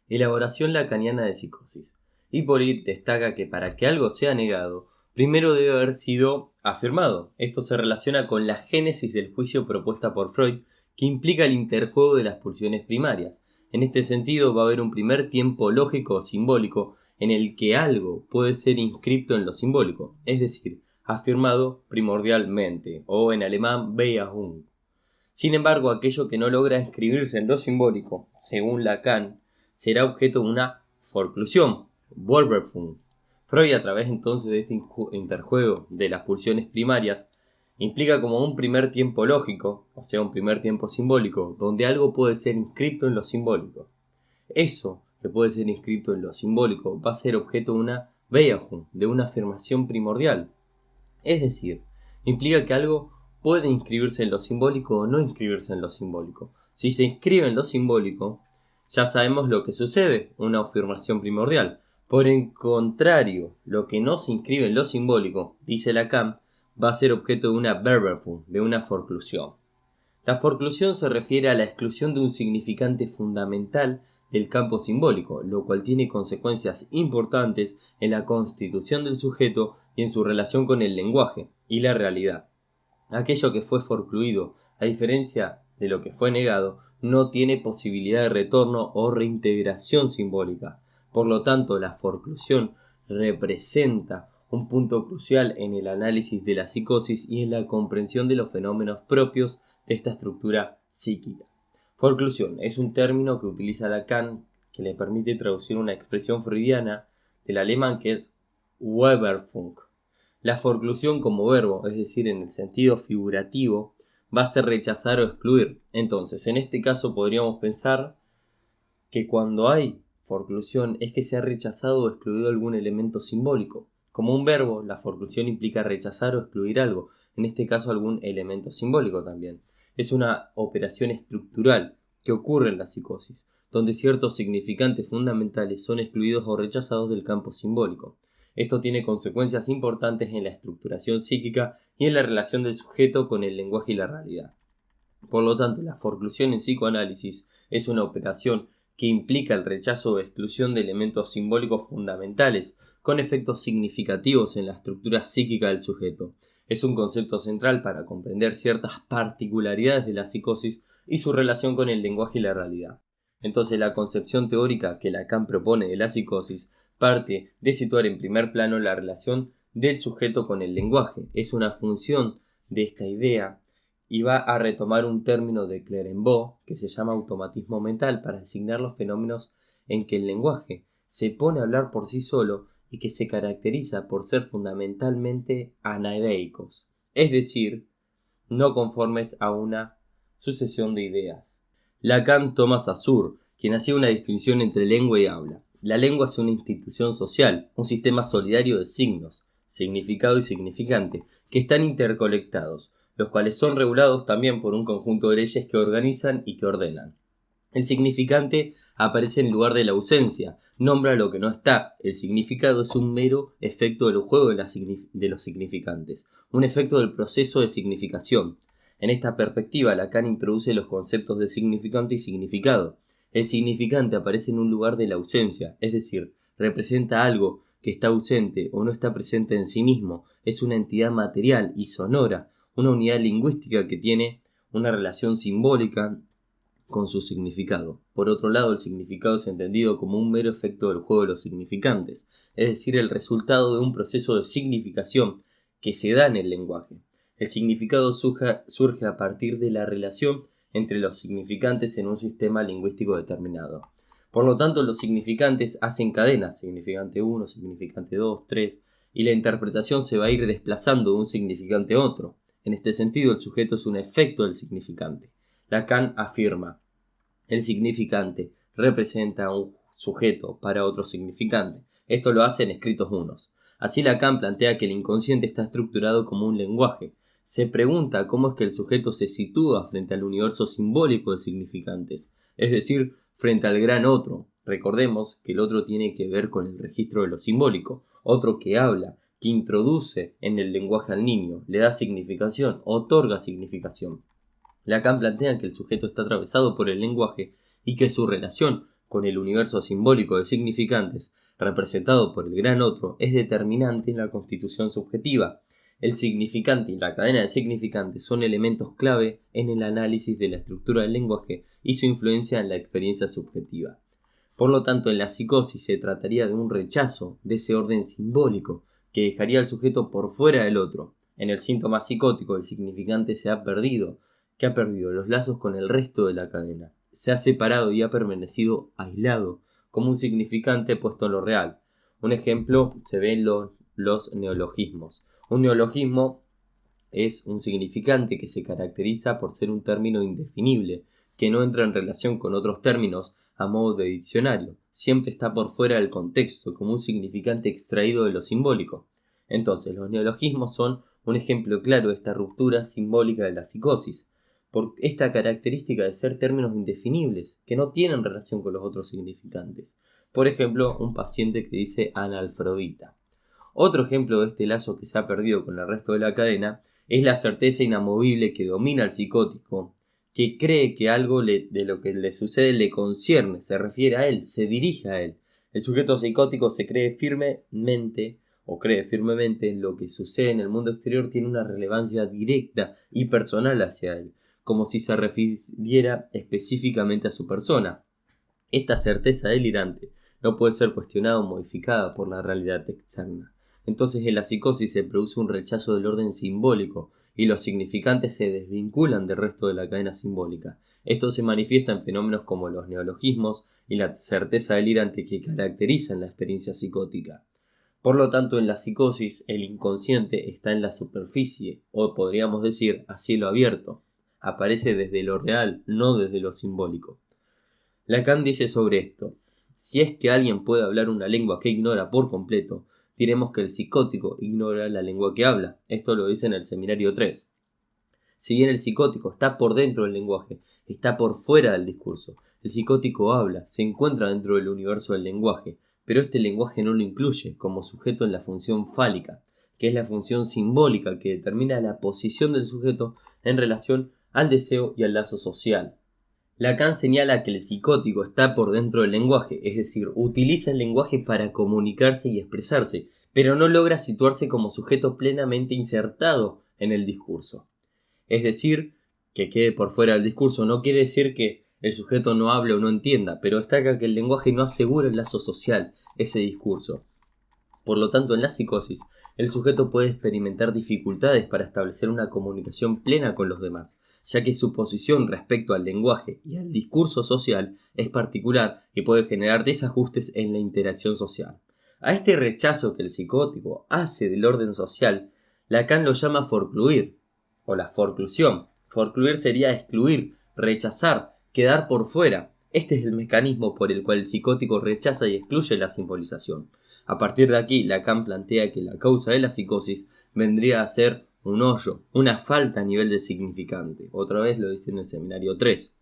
Elaboración lacaniana de psicosis. Hippolyte destaca que para que algo sea negado, primero debe haber sido afirmado. Esto se relaciona con la génesis del juicio propuesta por Freud, que implica el interjuego de las pulsiones primarias. En este sentido, va a haber un primer tiempo lógico o simbólico en el que algo puede ser inscripto en lo simbólico, es decir, afirmado primordialmente, o en alemán Bejahung. Sin embargo, aquello que no logra inscribirse en lo simbólico, según Lacan, será objeto de una forclusión, Wolverfund. Freud, a través entonces de este interjuego de las pulsiones primarias, implica como un primer tiempo lógico, o sea, un primer tiempo simbólico, donde algo puede ser inscrito en lo simbólico. Eso que puede ser inscrito en lo simbólico va a ser objeto de una Bejahung, de una afirmación primordial. Es decir, implica que algo puede inscribirse en lo simbólico o no inscribirse en lo simbólico. Si se inscribe en lo simbólico, ya sabemos lo que sucede, una afirmación primordial. Por el contrario, lo que no se inscribe en lo simbólico, dice Lacan, va a ser objeto de una Verwerfung, de una forclusión. La forclusión se refiere a la exclusión de un significante fundamental del campo simbólico, lo cual tiene consecuencias importantes en la constitución del sujeto y en su relación con el lenguaje y la realidad. Aquello que fue forcluido, a diferencia de lo que fue negado, no tiene posibilidad de retorno o reintegración simbólica. Por lo tanto, la forclusión representa un punto crucial en el análisis de la psicosis y en la comprensión de los fenómenos propios de esta estructura psíquica. Forclusión es un término que utiliza Lacan que le permite traducir una expresión freudiana del alemán que es Weberfunk. La forclusión como verbo, es decir, en el sentido figurativo, va a ser rechazar o excluir. Entonces, en este caso podríamos pensar que cuando hay forclusión es que se ha rechazado o excluido algún elemento simbólico. Como un verbo, la forclusión implica rechazar o excluir algo, en este caso algún elemento simbólico también. Es una operación estructural que ocurre en la psicosis, donde ciertos significantes fundamentales son excluidos o rechazados del campo simbólico. Esto tiene consecuencias importantes en la estructuración psíquica y en la relación del sujeto con el lenguaje y la realidad. Por lo tanto, la forclusión en psicoanálisis es una operación que implica el rechazo o exclusión de elementos simbólicos fundamentales, con efectos significativos en la estructura psíquica del sujeto. Es un concepto central para comprender ciertas particularidades de la psicosis y su relación con el lenguaje y la realidad. Entonces, la concepción teórica que Lacan propone de la psicosis parte de situar en primer plano la relación del sujeto con el lenguaje. Es una función de esta idea y va a retomar un término de Clérambault que se llama automatismo mental para designar los fenómenos en que el lenguaje se pone a hablar por sí solo y que se caracteriza por ser fundamentalmente anaereicos, es decir, no conformes a una sucesión de ideas. Lacan toma Saussure, quien hacía una distinción entre lengua y habla. La lengua es una institución social, un sistema solidario de signos, significado y significante, que están interconectados, los cuales son regulados también por un conjunto de leyes que organizan y que ordenan. El significante aparece en lugar de la ausencia, nombra lo que no está. El significado es un mero efecto del juego de los significantes, un efecto del proceso de significación. En esta perspectiva, Lacan introduce los conceptos de significante y significado. El significante aparece en un lugar de la ausencia, es decir, representa algo que está ausente o no está presente en sí mismo, es una entidad material y sonora, una unidad lingüística que tiene una relación simbólica con su significado. Por otro lado, el significado es entendido como un mero efecto del juego de los significantes, es decir, el resultado de un proceso de significación que se da en el lenguaje. El significado surge a partir de la relación entre los significantes en un sistema lingüístico determinado. Por lo tanto, los significantes hacen cadenas, significante 1, significante 2, 3, y la interpretación se va a ir desplazando de un significante a otro. En este sentido, el sujeto es un efecto del significante. Lacan afirma: el significante representa un sujeto para otro significante. Esto lo hace en escritos unos. Así Lacan plantea que el inconsciente está estructurado como un lenguaje. Se pregunta cómo es que el sujeto se sitúa frente al universo simbólico de significantes, es decir, frente al gran otro. Recordemos que el otro tiene que ver con el registro de lo simbólico, otro que habla, que introduce en el lenguaje al niño, le da significación, otorga significación. Lacan plantea que el sujeto está atravesado por el lenguaje y que su relación con el universo simbólico de significantes, representado por el gran otro, es determinante en la constitución subjetiva. El significante y la cadena de significantes son elementos clave en el análisis de la estructura del lenguaje y su influencia en la experiencia subjetiva. Por lo tanto, en la psicosis se trataría de un rechazo de ese orden simbólico que dejaría al sujeto por fuera del otro. En el síntoma psicótico, el significante ha perdido los lazos con el resto de la cadena. Se ha separado y ha permanecido aislado, como un significante puesto en lo real. Un ejemplo se ve en los neologismos. Un neologismo es un significante que se caracteriza por ser un término indefinible, que no entra en relación con otros términos a modo de diccionario. Siempre está por fuera del contexto, como un significante extraído de lo simbólico. Entonces, los neologismos son un ejemplo claro de esta ruptura simbólica de la psicosis, por esta característica de ser términos indefinibles, que no tienen relación con los otros significantes. Por ejemplo, un paciente que dice analfabeta. Otro ejemplo de este lazo que se ha perdido con el resto de la cadena es la certeza inamovible que domina al psicótico, que cree que algo de lo que le sucede le concierne, se refiere a él, se dirige a él. El sujeto psicótico cree firmemente en lo que sucede en el mundo exterior tiene una relevancia directa y personal hacia él, como si se refiriera específicamente a su persona. Esta certeza delirante no puede ser cuestionada o modificada por la realidad externa. Entonces en la psicosis se produce un rechazo del orden simbólico y los significantes se desvinculan del resto de la cadena simbólica. Esto se manifiesta en fenómenos como los neologismos y la certeza delirante que caracterizan la experiencia psicótica. Por lo tanto, en la psicosis el inconsciente está en la superficie, o podríamos decir a cielo abierto. Aparece desde lo real, no desde lo simbólico. Lacan dice sobre esto: si es que alguien puede hablar una lengua que ignora por completo, diremos que el psicótico ignora la lengua que habla. Esto lo dice en el Seminario 3. Si bien el psicótico está por dentro del lenguaje, está por fuera del discurso. El psicótico habla, se encuentra dentro del universo del lenguaje, pero este lenguaje no lo incluye como sujeto en la función fálica, que es la función simbólica que determina la posición del sujeto en relación al deseo y al lazo social. Lacan señala que el psicótico está por dentro del lenguaje, es decir, utiliza el lenguaje para comunicarse y expresarse, pero no logra situarse como sujeto plenamente insertado en el discurso. Es decir, que quede por fuera del discurso no quiere decir que el sujeto no hable o no entienda, pero destaca que el lenguaje no asegura el lazo social, ese discurso. Por lo tanto, en la psicosis, el sujeto puede experimentar dificultades para establecer una comunicación plena con los demás, ya que su posición respecto al lenguaje y al discurso social es particular y puede generar desajustes en la interacción social. A este rechazo que el psicótico hace del orden social, Lacan lo llama forcluir, o la forclusión. Forcluir sería excluir, rechazar, quedar por fuera. Este es el mecanismo por el cual el psicótico rechaza y excluye la simbolización. A partir de aquí, Lacan plantea que la causa de la psicosis vendría a ser un hoyo, una falta a nivel de significante. Otra vez lo dice en el Seminario 3.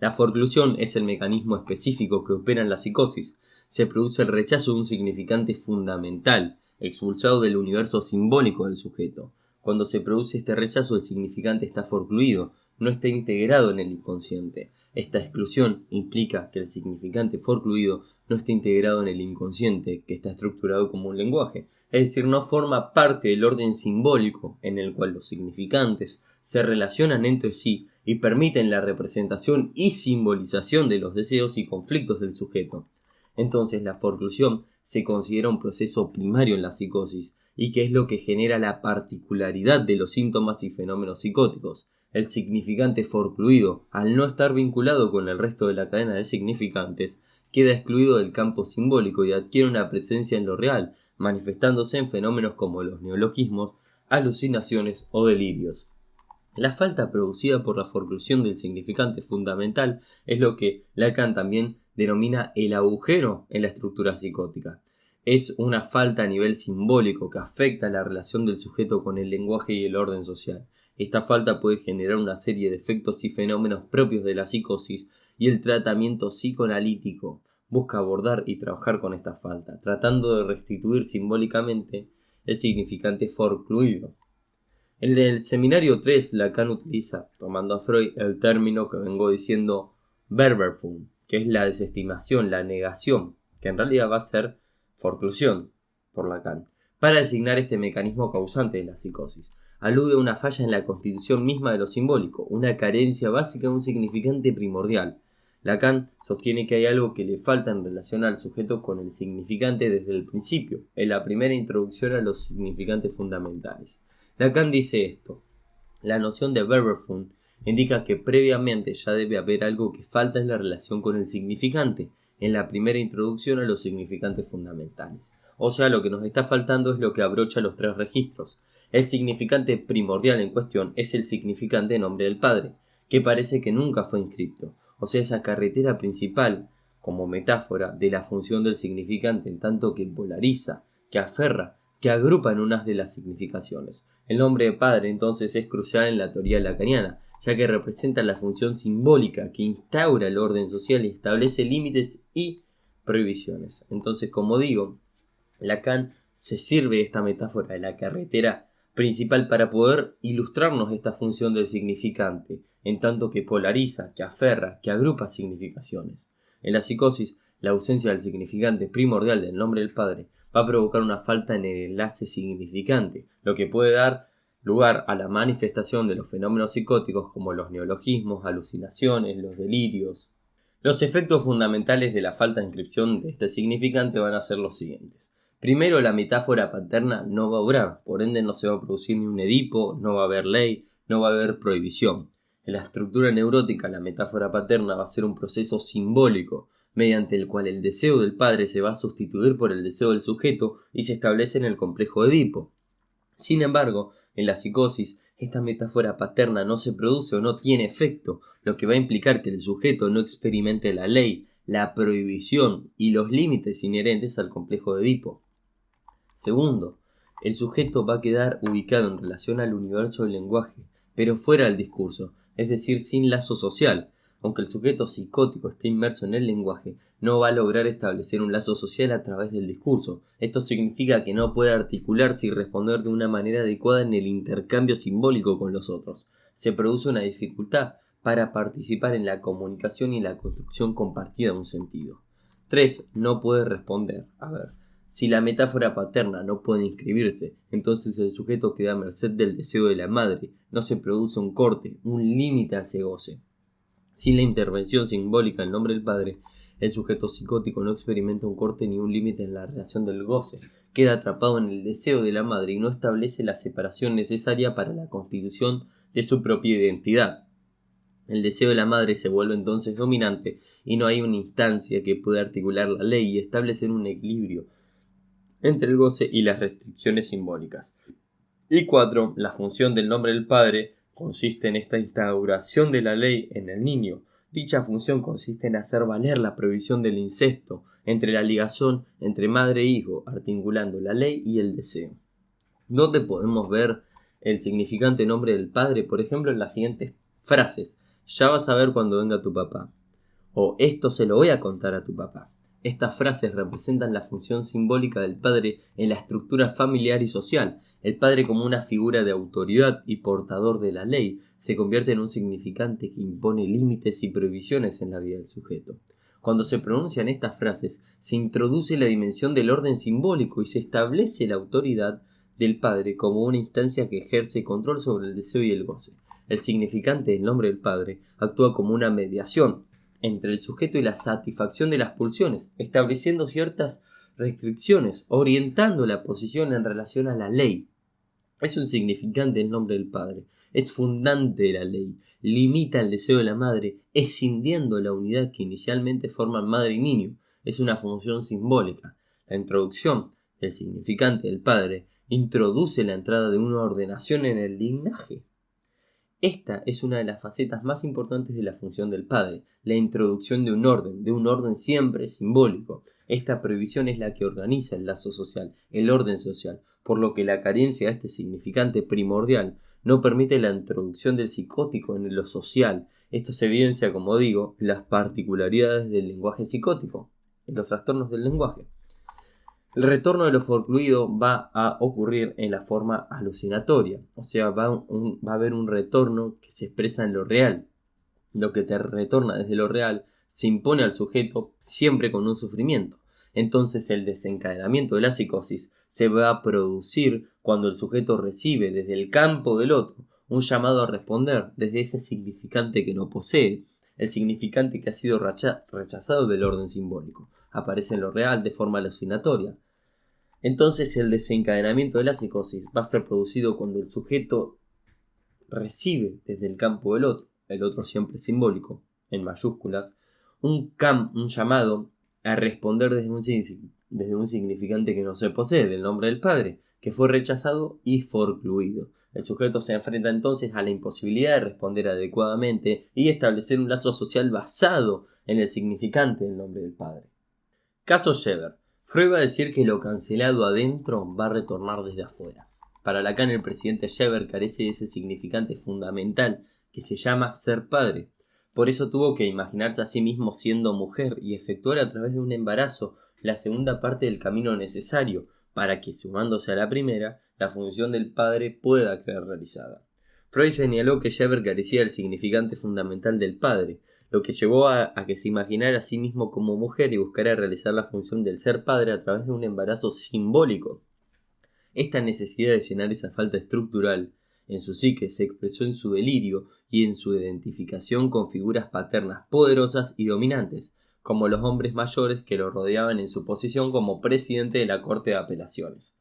La forclusión es el mecanismo específico que opera en la psicosis. Se produce el rechazo de un significante fundamental, expulsado del universo simbólico del sujeto. Cuando se produce este rechazo, el significante está forcluido, no está integrado en el inconsciente. Esta exclusión implica que el significante forcluido no está integrado en el inconsciente, que está estructurado como un lenguaje, es decir, no forma parte del orden simbólico en el cual los significantes se relacionan entre sí y permiten la representación y simbolización de los deseos y conflictos del sujeto. Entonces la forclusión se considera un proceso primario en la psicosis y que es lo que genera la particularidad de los síntomas y fenómenos psicóticos. El significante forcluido, al no estar vinculado con el resto de la cadena de significantes, queda excluido del campo simbólico y adquiere una presencia en lo real, manifestándose en fenómenos como los neologismos, alucinaciones o delirios. La falta producida por la forclusión del significante fundamental es lo que Lacan también denomina el agujero en la estructura psicótica. Es una falta a nivel simbólico que afecta la relación del sujeto con el lenguaje y el orden social. Esta falta puede generar una serie de efectos y fenómenos propios de la psicosis y el tratamiento psicoanalítico busca abordar y trabajar con esta falta, tratando de restituir simbólicamente el significante forcluido. En el Seminario 3, Lacan utiliza, tomando a Freud, el término que vengo diciendo Verberfung, que es la desestimación, la negación, que en realidad va a ser forclusión por Lacan, para designar este mecanismo causante de la psicosis. Alude a una falla en la constitución misma de lo simbólico, una carencia básica de un significante primordial. Lacan sostiene que hay algo que le falta en relación al sujeto con el significante desde el principio, en la primera introducción a los significantes fundamentales. Lacan dice esto: la noción de Verwerfung indica que previamente ya debe haber algo que falta en la relación con el significante, en la primera introducción a los significantes fundamentales. O sea, lo que nos está faltando es lo que abrocha los tres registros. El significante primordial en cuestión es el significante nombre del padre, que parece que nunca fue inscripto. O sea, esa carretera principal, como metáfora de la función del significante, en tanto que polariza, que aferra, que agrupa en unas de las significaciones. El nombre de padre entonces es crucial en la teoría lacaniana, ya que representa la función simbólica que instaura el orden social y establece límites y prohibiciones. Entonces, como digo, Lacan se sirve de esta metáfora de la carretera principal para poder ilustrarnos esta función del significante, en tanto que polariza, que aferra, que agrupa significaciones. En la psicosis, la ausencia del significante primordial del nombre del padre va a provocar una falta en el enlace significante, lo que puede dar lugar a la manifestación de los fenómenos psicóticos como los neologismos, alucinaciones, los delirios. Los efectos fundamentales de la falta de inscripción de este significante van a ser los siguientes. Primero, la metáfora paterna no va a obrar, por ende no se va a producir ni un Edipo, no va a haber ley, no va a haber prohibición. En la estructura neurótica, la metáfora paterna va a ser un proceso simbólico, mediante el cual el deseo del padre se va a sustituir por el deseo del sujeto y se establece en el complejo de Edipo. Sin embargo, en la psicosis, esta metáfora paterna no se produce o no tiene efecto, lo que va a implicar que el sujeto no experimente la ley, la prohibición y los límites inherentes al complejo de Edipo. Segundo, el sujeto va a quedar ubicado en relación al universo del lenguaje, pero fuera del discurso, es decir, sin lazo social. Aunque el sujeto psicótico esté inmerso en el lenguaje, no va a lograr establecer un lazo social a través del discurso. Esto significa que no puede articularse y responder de una manera adecuada en el intercambio simbólico con los otros. Se produce una dificultad para participar en la comunicación y la construcción compartida de un sentido. 3. No puede responder. Si la metáfora paterna no puede inscribirse, entonces el sujeto queda a merced del deseo de la madre. No se produce un corte, un límite a ese goce. Sin la intervención simbólica en nombre del padre, el sujeto psicótico no experimenta un corte ni un límite en la relación del goce. Queda atrapado en el deseo de la madre y no establece la separación necesaria para la constitución de su propia identidad. El deseo de la madre se vuelve entonces dominante y no hay una instancia que pueda articular la ley y establecer un equilibrio entre el goce y las restricciones simbólicas. Y 4. La función del nombre del padre consiste en esta instauración de la ley en el niño. Dicha función consiste en hacer valer la prohibición del incesto entre la ligación entre madre e hijo, articulando la ley y el deseo. ¿Dónde podemos ver el significante nombre del padre? Por ejemplo, en las siguientes frases: ya vas a ver cuando venga tu papá, o esto se lo voy a contar a tu papá. Estas frases representan la función simbólica del padre en la estructura familiar y social. El padre, como una figura de autoridad y portador de la ley, se convierte en un significante que impone límites y prohibiciones en la vida del sujeto. Cuando se pronuncian estas frases, se introduce la dimensión del orden simbólico y se establece la autoridad del padre como una instancia que ejerce control sobre el deseo y el goce. El significante del nombre del padre actúa como una mediación entre el sujeto y la satisfacción de las pulsiones, estableciendo ciertas restricciones, orientando la posición en relación a la ley. Es un significante el nombre del padre, es fundante de la ley, limita el deseo de la madre, escindiendo la unidad que inicialmente forman madre y niño. Es una función simbólica. La introducción del significante del padre introduce la entrada de una ordenación en el linaje. Esta es una de las facetas más importantes de la función del padre, la introducción de un orden siempre simbólico. Esta prohibición es la que organiza el lazo social, el orden social, por lo que la carencia de este significante primordial no permite la introducción del psicótico en lo social. Esto se evidencia, como digo, en las particularidades del lenguaje psicótico, en los trastornos del lenguaje. El retorno de lo forcluido va a ocurrir en la forma alucinatoria, o sea, va a haber un retorno que se expresa en lo real. Lo que te retorna desde lo real se impone al sujeto siempre con un sufrimiento. Entonces el desencadenamiento de la psicosis se va a producir cuando el sujeto recibe desde el campo del otro un llamado a responder desde ese significante que no posee, el significante que ha sido rechazado del orden simbólico. Aparece en lo real de forma alucinatoria. Entonces el desencadenamiento de la psicosis va a ser producido cuando el sujeto recibe desde el campo del otro, el otro siempre simbólico, en mayúsculas, un llamado a responder desde un significante que no se posee, del nombre del padre, que fue rechazado y forcluido. El sujeto se enfrenta entonces a la imposibilidad de responder adecuadamente y establecer un lazo social basado en el significante del nombre del padre. Caso Scheber. Freud va a decir que lo cancelado adentro va a retornar desde afuera. Para Lacan, el presidente Scheber carece de ese significante fundamental que se llama ser padre. Por eso tuvo que imaginarse a sí mismo siendo mujer y efectuar a través de un embarazo la segunda parte del camino necesario para que, sumándose a la primera, la función del padre pueda quedar realizada. Freud señaló que Scheber carecía del significante fundamental del padre, lo que llevó a que se imaginara a sí mismo como mujer y buscara realizar la función del ser padre a través de un embarazo simbólico. Esta necesidad de llenar esa falta estructural en su psique se expresó en su delirio y en su identificación con figuras paternas poderosas y dominantes, como los hombres mayores que lo rodeaban en su posición como presidente de la Corte de Apelaciones.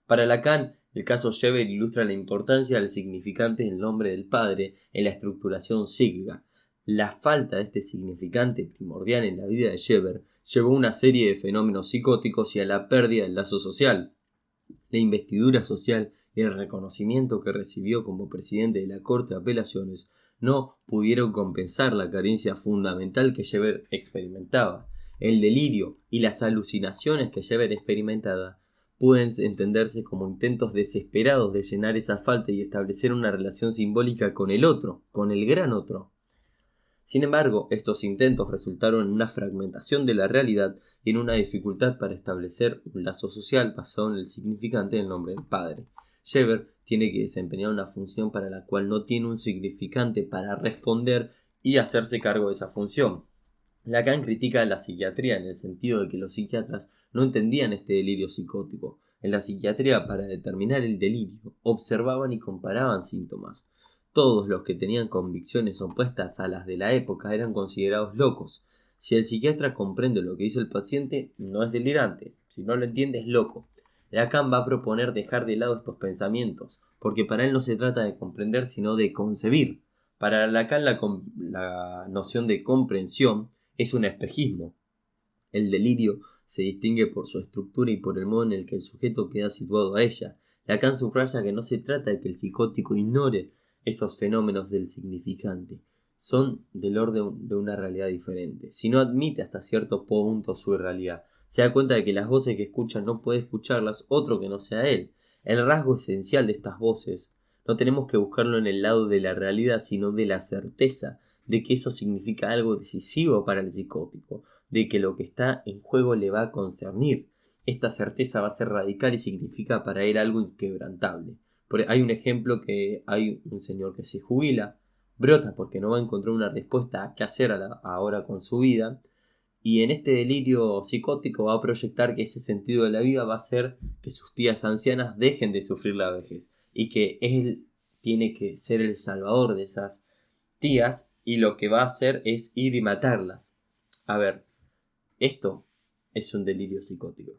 Para Lacan, el caso Scheber ilustra la importancia del significante del nombre del padre en la estructuración psíquica. La falta de este significante primordial en la vida de Scheber llevó a una serie de fenómenos psicóticos y a la pérdida del lazo social. La investidura social y el reconocimiento que recibió como presidente de la Corte de Apelaciones no pudieron compensar la carencia fundamental que Scheber experimentaba. El delirio y las alucinaciones que Scheber experimentaba pueden entenderse como intentos desesperados de llenar esa falta y establecer una relación simbólica con el otro, con el gran otro. Sin embargo, estos intentos resultaron en una fragmentación de la realidad y en una dificultad para establecer un lazo social basado en el significante del nombre del padre. Scheber tiene que desempeñar una función para la cual no tiene un significante para responder y hacerse cargo de esa función. Lacan critica a la psiquiatría en el sentido de que los psiquiatras no entendían este delirio psicótico. En la psiquiatría, para determinar el delirio, observaban y comparaban síntomas. Todos los que tenían convicciones opuestas a las de la época eran considerados locos. Si el psiquiatra comprende lo que dice el paciente, no es delirante. Si no lo entiende, es loco. Lacan va a proponer dejar de lado estos pensamientos, porque para él no se trata de comprender, sino de concebir. Para Lacan la noción de comprensión es un espejismo. El delirio se distingue por su estructura y por el modo en el que el sujeto queda situado a ella. Lacan subraya que no se trata de que el psicótico ignore esos fenómenos del significante. Son del orden de una realidad diferente. Si no admite hasta cierto punto su irrealidad, se da cuenta de que las voces que escucha no puede escucharlas otro que no sea él. El rasgo esencial de estas voces no tenemos que buscarlo en el lado de la realidad, sino de la certeza de que eso significa algo decisivo para el psicótico, de que lo que está en juego le va a concernir. Esta certeza va a ser radical y significa para él algo inquebrantable. Hay un ejemplo que hay un señor que se jubila, brota porque no va a encontrar una respuesta a qué hacer ahora con su vida, y en este delirio psicótico va a proyectar que ese sentido de la vida va a hacer que sus tías ancianas dejen de sufrir la vejez y que él tiene que ser el salvador de esas tías y lo que va a hacer es ir y matarlas. A ver, esto es un delirio psicótico.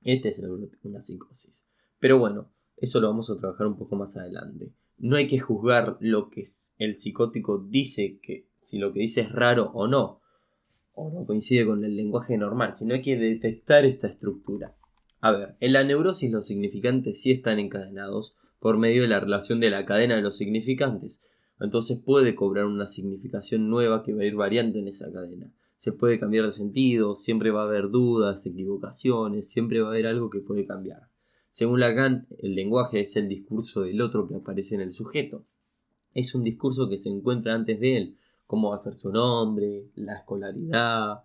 Este es una psicosis. Pero bueno, eso lo vamos a trabajar un poco más adelante. No hay que juzgar lo que el psicótico dice, que si lo que dice es raro o no coincide con el lenguaje normal, sino hay que detectar esta estructura. A ver, en la neurosis los significantes sí están encadenados por medio de la relación de la cadena de los significantes. Entonces puede cobrar una significación nueva que va a ir variando en esa cadena. Se puede cambiar de sentido, siempre va a haber dudas, equivocaciones, siempre va a haber algo que puede cambiar. Según Lacan, el lenguaje es el discurso del otro que aparece en el sujeto. Es un discurso que se encuentra antes de él, cómo va a ser su nombre, la escolaridad,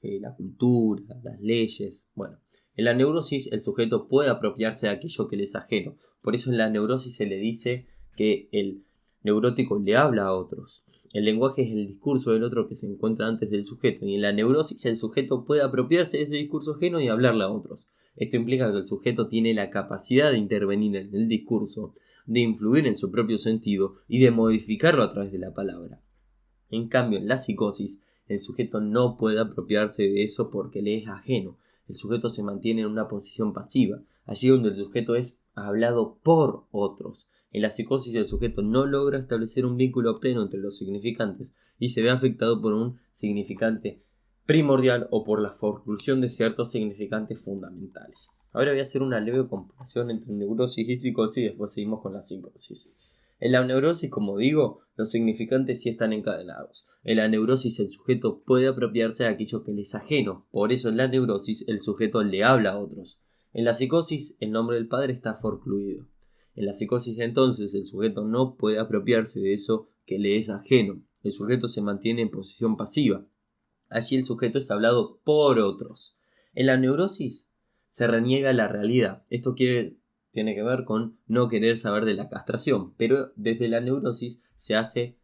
la cultura, las leyes. Bueno, en la neurosis el sujeto puede apropiarse de aquello que le es ajeno. Por eso en la neurosis se le dice que el neurótico le habla a otros. El lenguaje es el discurso del otro que se encuentra antes del sujeto, y en la neurosis el sujeto puede apropiarse de ese discurso ajeno y hablarle a otros. Esto implica que el sujeto tiene la capacidad de intervenir en el discurso, de influir en su propio sentido y de modificarlo a través de la palabra. En cambio, en la psicosis, el sujeto no puede apropiarse de eso porque le es ajeno. El sujeto se mantiene en una posición pasiva, allí donde el sujeto es hablado por otros. En la psicosis el sujeto no logra establecer un vínculo pleno entre los significantes y se ve afectado por un significante primordial o por la forclusión de ciertos significantes fundamentales. Ahora voy a hacer una leve comparación entre neurosis y psicosis y después seguimos con la psicosis. En la neurosis, como digo, los significantes sí están encadenados. En la neurosis el sujeto puede apropiarse de aquello que le es ajeno, por eso en la neurosis el sujeto le habla a otros. En la psicosis el nombre del padre está forcluido. En la psicosis entonces el sujeto no puede apropiarse de eso que le es ajeno. El sujeto se mantiene en posición pasiva. Allí el sujeto es hablado por otros. En la neurosis se reniega la realidad. Esto tiene que ver con no querer saber de la castración, pero desde la neurosis se hace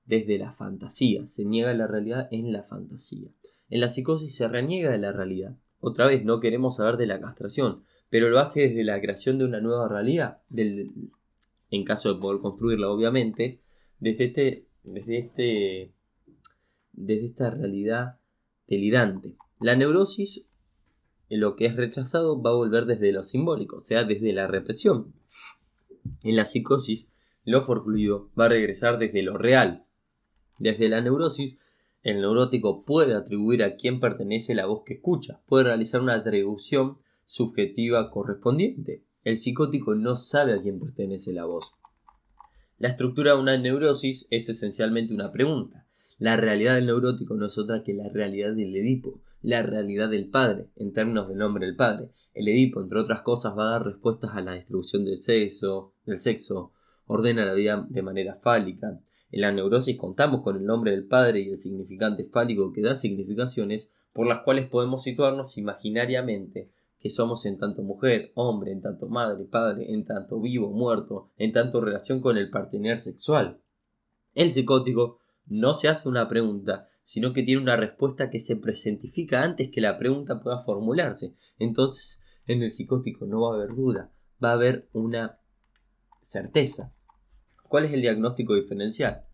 desde la fantasía, se niega la realidad en la fantasía. En la psicosis se reniega de la realidad. Otra vez, no queremos saber de la castración, pero lo hace desde la creación de una nueva realidad, en caso de poder construirla, obviamente, desde esta realidad delirante. La neurosis, lo que es rechazado, va a volver desde lo simbólico, o sea, desde la represión. En la psicosis, lo forcluido va a regresar desde lo real. Desde la neurosis, el neurótico puede atribuir a quién pertenece la voz que escucha, puede realizar una atribución subjetiva correspondiente. El psicótico no sabe a quién pertenece la voz. La estructura de una neurosis es esencialmente una pregunta. La realidad del neurótico no es otra que la realidad del Edipo, la realidad del padre, en términos del nombre del padre. El Edipo, entre otras cosas, va a dar respuestas a la distribución del sexo, ordena la vida de manera fálica. En la neurosis contamos con el nombre del padre y el significante fálico que da significaciones por las cuales podemos situarnos imaginariamente que somos en tanto mujer, hombre, en tanto madre, padre, en tanto vivo, muerto, en tanto relación con el partener sexual. El psicótico no se hace una pregunta, sino que tiene una respuesta que se presentifica antes que la pregunta pueda formularse. Entonces, en el psicótico no va a haber duda, va a haber una certeza. ¿Cuál es el diagnóstico diferencial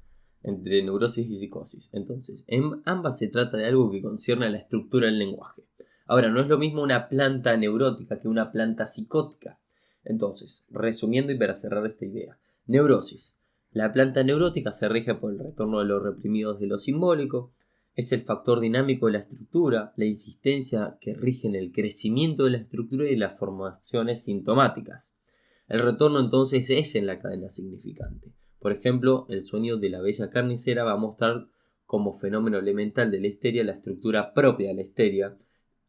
entre neurosis y psicosis? Entonces, en ambas se trata de algo que concierne a la estructura del lenguaje. Ahora, no es lo mismo una planta neurótica que una planta psicótica. Entonces, resumiendo y para cerrar esta idea. Neurosis. La planta neurótica se rige por el retorno de los reprimidos de lo simbólico. Es el factor dinámico de la estructura, la insistencia que rige en el crecimiento de la estructura y las formaciones sintomáticas. El retorno entonces es en la cadena significante. Por ejemplo, el sueño de la bella carnicera va a mostrar como fenómeno elemental de la histeria la estructura propia de la histeria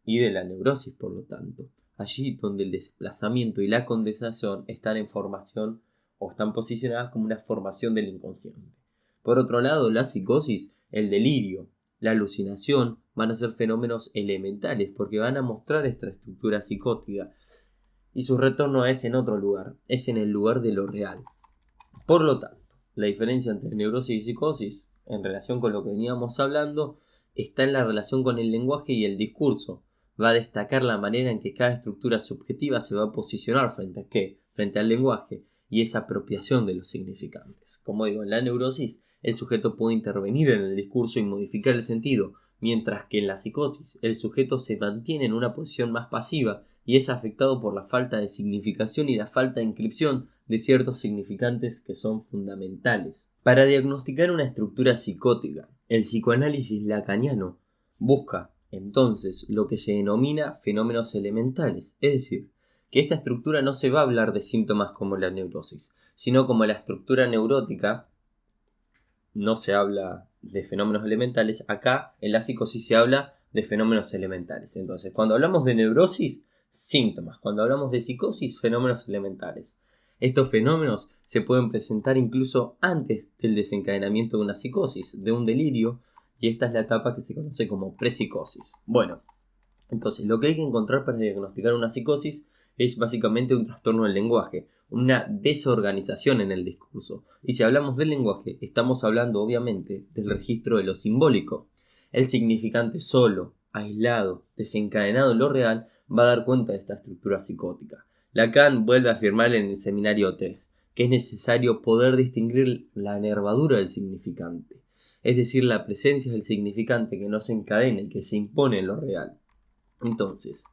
y de la neurosis, por lo tanto. Allí donde el desplazamiento y la condensación están en formación o están posicionadas como una formación del inconsciente. Por otro lado, la psicosis, el delirio, la alucinación van a ser fenómenos elementales porque van a mostrar esta estructura psicótica y su retorno es en otro lugar, es en el lugar de lo real. Por lo tanto, la diferencia entre neurosis y psicosis en relación con lo que veníamos hablando está en la relación con el lenguaje y el discurso. Va a destacar la manera en que cada estructura subjetiva se va a posicionar frente al lenguaje y esa apropiación de los significantes. Como digo, en la neurosis el sujeto puede intervenir en el discurso y modificar el sentido, mientras que en la psicosis el sujeto se mantiene en una posición más pasiva y es afectado por la falta de significación y la falta de inscripción de ciertos significantes que son fundamentales. Para diagnosticar una estructura psicótica, el psicoanálisis lacaniano busca entonces lo que se denomina fenómenos elementales, es decir, que esta estructura no se va a hablar de síntomas como la neurosis, sino como la estructura neurótica no se habla de fenómenos elementales, acá en la psicosis se habla de fenómenos elementales. Entonces, cuando hablamos de neurosis, síntomas. Cuando hablamos de psicosis, fenómenos elementales. Estos fenómenos se pueden presentar incluso antes del desencadenamiento de una psicosis, de un delirio, y esta es la etapa que se conoce como prepsicosis. Bueno, entonces lo que hay que encontrar para diagnosticar una psicosis es básicamente un trastorno del lenguaje, una desorganización en el discurso. Y si hablamos del lenguaje, estamos hablando obviamente del registro de lo simbólico. El significante solo, aislado, desencadenado en lo real, va a dar cuenta de esta estructura psicótica. Lacan vuelve a afirmar en el seminario 3 que es necesario poder distinguir la nervadura del significante, es decir, la presencia del significante que no se encadena y que se impone en lo real. Entonces,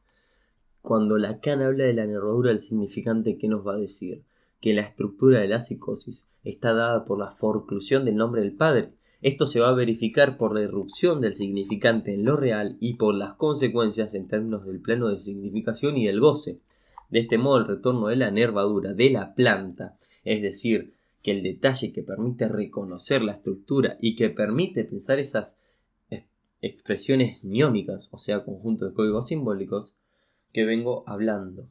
cuando Lacan habla de la nervadura del significante, ¿qué nos va a decir? Que la estructura de la psicosis está dada por la forclusión del nombre del padre. Esto se va a verificar por la irrupción del significante en lo real y por las consecuencias en términos del plano de significación y del goce. De este modo, el retorno de la nervadura de la planta, es decir, que el detalle que permite reconocer la estructura y que permite pensar esas expresiones mnemónicas, o sea, conjunto de códigos simbólicos, que vengo hablando.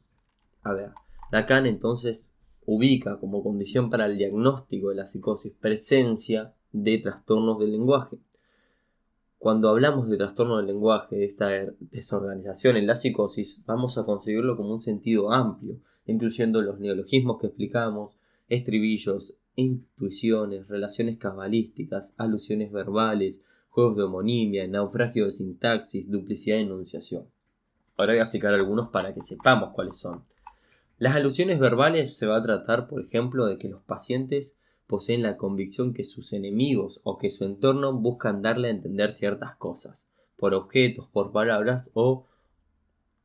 A ver, Lacan entonces ubica como condición para el diagnóstico de la psicosis presencia de trastornos del lenguaje. Cuando hablamos de trastorno del lenguaje, de esta desorganización en la psicosis, vamos a conseguirlo como un sentido amplio, incluyendo los neologismos que explicamos, estribillos, intuiciones, relaciones cabalísticas, alusiones verbales, juegos de homonimia, naufragio de sintaxis, duplicidad de enunciación. Ahora voy a explicar algunos para que sepamos cuáles son. Las alusiones verbales se va a tratar, por ejemplo, de que los pacientes poseen la convicción que sus enemigos o que su entorno buscan darle a entender ciertas cosas, por objetos, por palabras o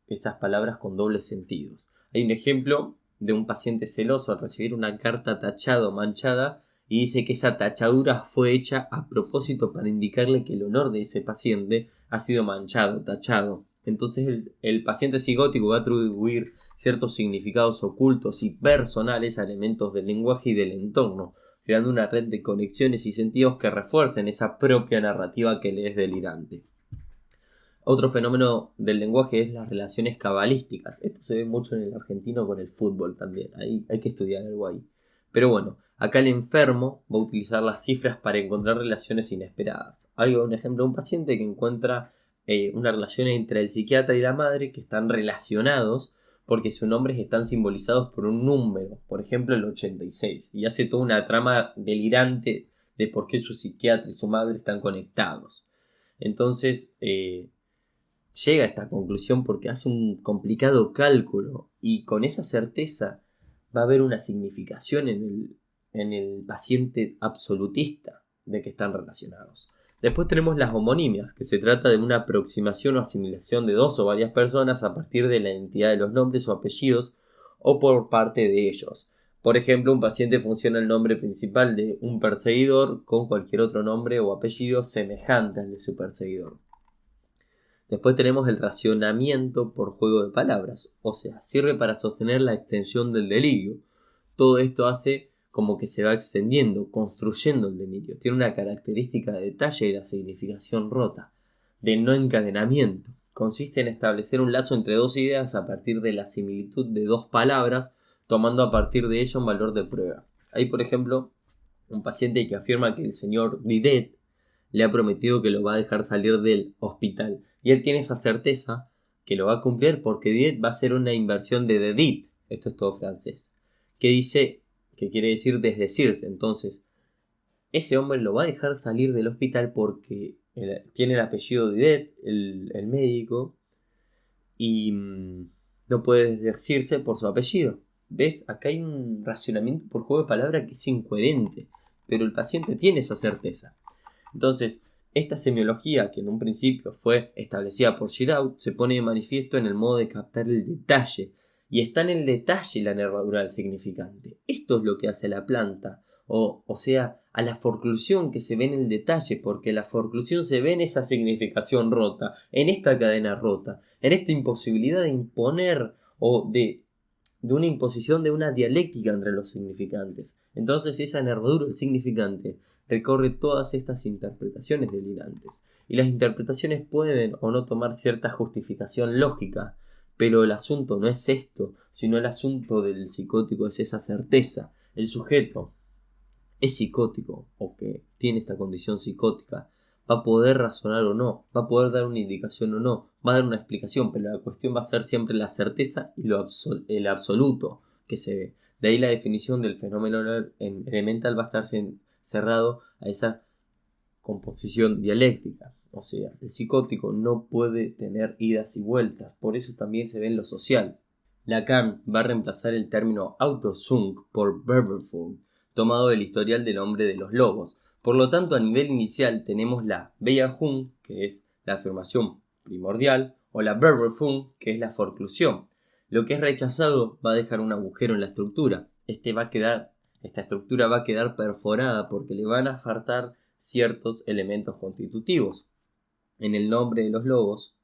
esas palabras con dobles sentidos. Hay un ejemplo de un paciente celoso al recibir una carta tachada o manchada y dice que esa tachadura fue hecha a propósito para indicarle que el honor de ese paciente ha sido manchado, tachado. Entonces el paciente psicótico va a atribuir ciertos significados ocultos y personales a elementos del lenguaje y del entorno, creando una red de conexiones y sentidos que refuercen esa propia narrativa que le es delirante. Otro fenómeno del lenguaje es las relaciones cabalísticas. Esto se ve mucho en el argentino con el fútbol también. Hay que estudiar algo ahí. Pero bueno, acá el enfermo va a utilizar las cifras para encontrar relaciones inesperadas. Hay un ejemplo de un paciente que encuentra una relación entre el psiquiatra y la madre que están relacionados porque sus nombres están simbolizados por un número, por ejemplo el 86, y hace toda una trama delirante de por qué su psiquiatra y su madre están conectados. Entonces llega a esta conclusión porque hace un complicado cálculo y con esa certeza va a haber una significación en el paciente absolutista de que están relacionados. Después tenemos las homonimias, que se trata de una aproximación o asimilación de dos o varias personas a partir de la identidad de los nombres o apellidos o por parte de ellos. Por ejemplo, un paciente funciona el nombre principal de un perseguidor con cualquier otro nombre o apellido semejante al de su perseguidor. Después tenemos el racionamiento por juego de palabras, o sea, sirve para sostener la extensión del delirio. Todo esto hace como que se va extendiendo, construyendo el delirio. Tiene una característica de detalle y la significación rota, de no encadenamiento. Consiste en establecer un lazo entre dos ideas a partir de la similitud de dos palabras, tomando a partir de ello un valor de prueba. Hay, por ejemplo, un paciente que afirma que el señor Didet le ha prometido que lo va a dejar salir del hospital. Y él tiene esa certeza que lo va a cumplir porque Didet va a ser una inversión de Dedit, esto es todo francés, que dice, que quiere decir desdecirse. Entonces, ese hombre lo va a dejar salir del hospital porque tiene el apellido Didet, el médico, y no puede desdecirse por su apellido. ¿Ves? Acá hay un racionamiento por juego de palabras que es incoherente, pero el paciente tiene esa certeza. Entonces, esta semiología, que en un principio fue establecida por Giraud, se pone de manifiesto en el modo de captar el detalle, y está en el detalle la nervadura del significante. Esto es lo que hace la planta, o sea, a la forclusión que se ve en el detalle, porque la forclusión se ve en esa significación rota, en esta cadena rota, en esta imposibilidad de imponer o de una imposición de una dialéctica entre los significantes. Entonces esa nervadura del significante recorre todas estas interpretaciones delirantes. Y las interpretaciones pueden o no tomar cierta justificación lógica, pero el asunto no es esto, sino el asunto del psicótico es esa certeza. El sujeto es psicótico o que tiene esta condición psicótica va a poder razonar o no, va a poder dar una indicación o no, va a dar una explicación, pero la cuestión va a ser siempre la certeza y el absoluto que se ve. De ahí la definición del fenómeno elemental va a estar cerrado a esa composición dialéctica. O sea, el psicótico no puede tener idas y vueltas, por eso también se ve en lo social. Lacan va a reemplazar el término Autosunk por Verberfunk, tomado del historial del hombre de los lobos. Por lo tanto, a nivel inicial tenemos la Beyahung, que es la afirmación primordial, o la Verberfunk, que es la forclusión. Lo que es rechazado va a dejar un agujero en la estructura. Esta estructura va a quedar perforada porque le van a faltar ciertos elementos constitutivos. En el nombre de los lobos,